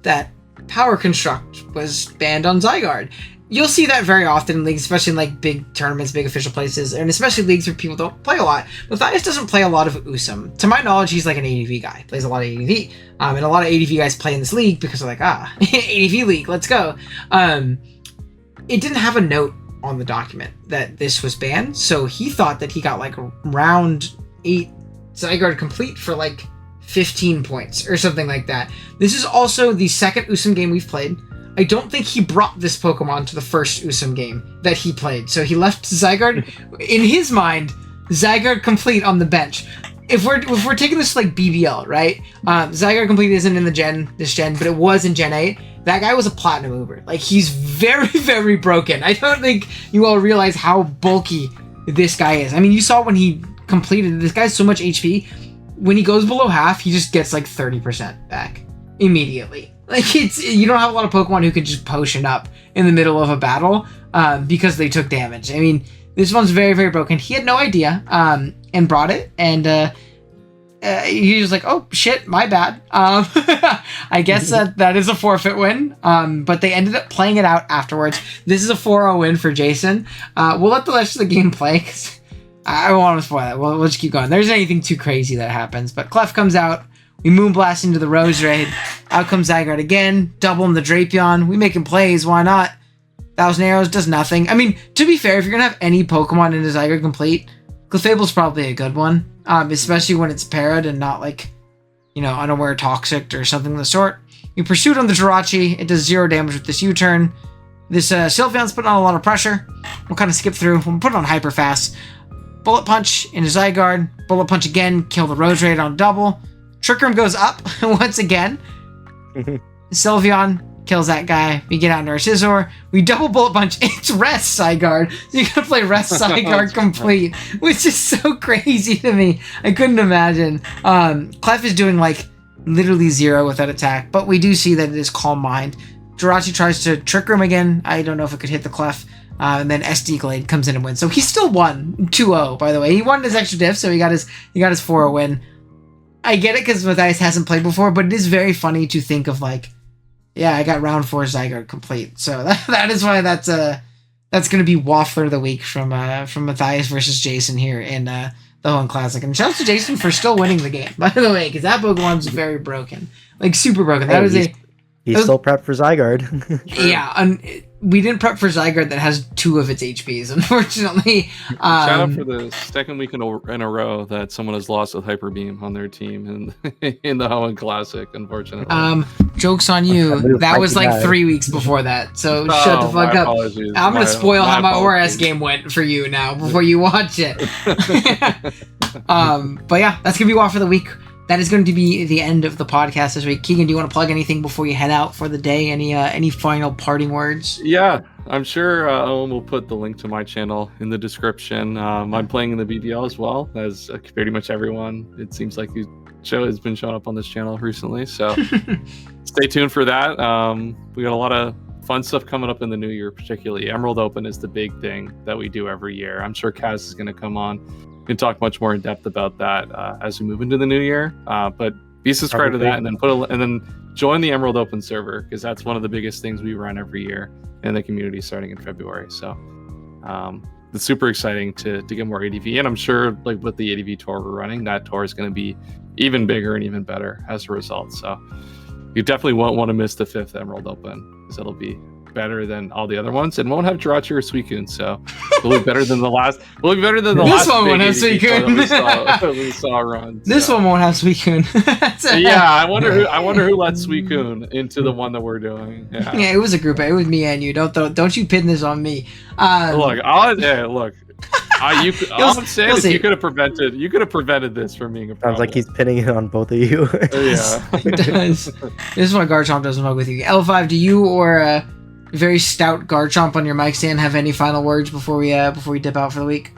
that power construct was banned on Zygarde. You'll see that very often in leagues, especially in like big tournaments, big official places, and especially leagues where people don't play a lot. Matthias doesn't play a lot of Usum. To my knowledge, he's like an ADV guy. Plays a lot of ADV. And a lot of ADV guys play in this league because they're like, ADV league, let's go. It didn't have a note on the document that this was banned, so he thought that he got like round 8 Zygarde complete for like 15 points or something like that. This is also the second Usum game we've played. I don't think he brought this Pokemon to the first Usum game that he played. So he left Zygarde, in his mind, Zygarde complete on the bench. If we're taking this like BBL, right? Zygarde complete isn't in this gen, but it was in Gen 8. That guy was a Platinum Uber. Like, he's very, very broken. I don't think you all realize how bulky this guy is. I mean, you saw when he completed, this guy's so much HP. When he goes below half, he just gets like 30% back immediately. Like, you don't have a lot of Pokemon who can just potion up in the middle of a battle because they took damage. I mean, this one's very, very broken. He had no idea and brought it, and he was like, oh, shit, my bad. I guess that is a forfeit win, but they ended up playing it out afterwards. This is a 4-0 win for Jason. We'll let the rest of the game play, because I don't want to spoil it. We'll just keep going. There's anything too crazy that happens, but Clef comes out. We Moonblast into the Rose Raid. Out comes Zygarde again. Double him the Drapion. We making plays. Why not? 1,000 Arrows does nothing. I mean, to be fair, if you're going to have any Pokemon in a Zygarde complete, Clefable's probably a good one. Especially when it's parried and not like, unaware Toxic or something of the sort. You Pursuit on the Jirachi. It does 0 damage with this U-turn. This Sylveon's putting on a lot of pressure. We'll kind of skip through. We'll put it on hyper fast. Bullet Punch into Zygarde. Bullet Punch again. Kill the Rose Raid on double. Trick Room goes up once again. Sylveon kills that guy. We get out into our Scizor. We double bullet punch. It's Rest Zygarde. So you gotta play Rest Zygarde complete, which is so crazy to me. I couldn't imagine. Clef is doing like literally 0 with that attack, but we do see that it is Calm Mind. Jirachi tries to Trick Room again. I don't know if it could hit the Clef. And then SD Glade comes in and wins. So he still won 2-0, by the way. He won his extra diff, so he got his 4-0 win. I get it because Matthias hasn't played before, but it is very funny to think of like, yeah, I got round 4 Zygarde complete. So that is why that's going to be Waffler of the week from Matthias versus Jason here in the Hoenn Classic. And shout out to Jason for still winning the game, by the way, because that Pokemon's very broken, like super broken. That was He's still prepped for Zygarde. Yeah, we didn't prep for Zygarde that has 2 of its HPs, unfortunately. Shout out for the second week in a row that someone has lost with Hyper Beam on their team in the Hoenn Classic, unfortunately. Joke's on you. That was like 3 weeks before that, so shut the fuck up. Apologies. I'm going to spoil how my ORS game went for you now before you watch it. But yeah, that's going to be Waffle of the Week. That is going to be the end of the podcast this week. Keegan, do you want to plug anything before you head out for the day? Any final parting words? Yeah, I'm sure Owen will put the link to my channel in the description. I'm playing in the BDL as well, as pretty much everyone. It seems like has been showing up on this channel recently, so stay tuned for that. We got a lot of fun stuff coming up in the new year, particularly Emerald Open is the big thing that we do every year. I'm sure Kaz is going to come on and talk much more in depth about that as we move into the new year. But be subscribed to that, and then join the Emerald Open server, because that's one of the biggest things we run every year in the community starting in February. So it's super exciting to get more ADV, and I'm sure like with the ADV tour we're running, that tour is going to be even bigger and even better as a result. So you definitely won't want to miss the 5th Emerald Open, because it'll be better than all the other ones, and won't have Jirachi or Suicune, so it'll be better than the last. Will be better than the last. This one won't have Suicune. We saw run. This one won't have Suicune. Yeah, I wonder who let Suicune into the one that we're doing. Yeah, it was a group. It was me and you. Don't you pin this on me. Look. All I'm saying is you could have prevented this from being a problem. Sounds like he's pinning it on both of you. Yeah, it does. This is why Garchomp doesn't fuck with you. L5, do you or very stout Garchomp on your mic stand have any final words before we dip out for the week?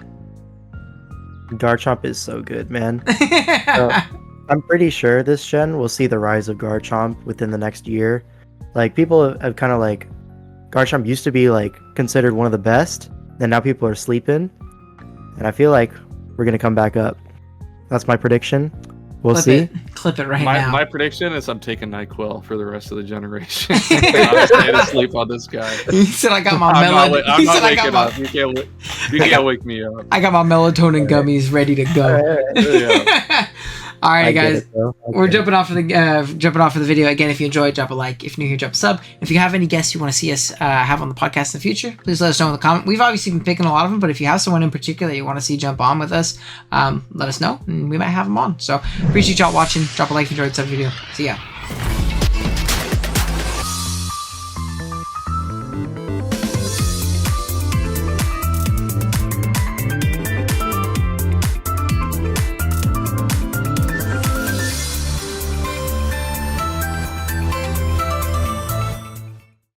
Garchomp is so good, man. I'm pretty sure this gen will see the rise of Garchomp within the next year. Like, people have kind of like, Garchomp used to be like considered one of the best, and now people are sleeping, and I feel like we're gonna come back up. That's my prediction. We'll see. Clip it right now. My prediction is I'm taking NyQuil for the rest of the generation. I'm staying asleep on this guy. He said I got my melatonin. I'm not waking up. You can't wake me up. I got my melatonin gummies ready to go. Yeah. All right, guys. We're jumping off of the video again. If you enjoyed, drop a like. If you're new here, drop a sub. If you have any guests you want to see us have on the podcast in the future, please let us know in the comment. We've obviously been picking a lot of them, but if you have someone in particular you want to see jump on with us, let us know, and we might have them on. So appreciate y'all watching. Drop a like if you enjoyed this video. See ya.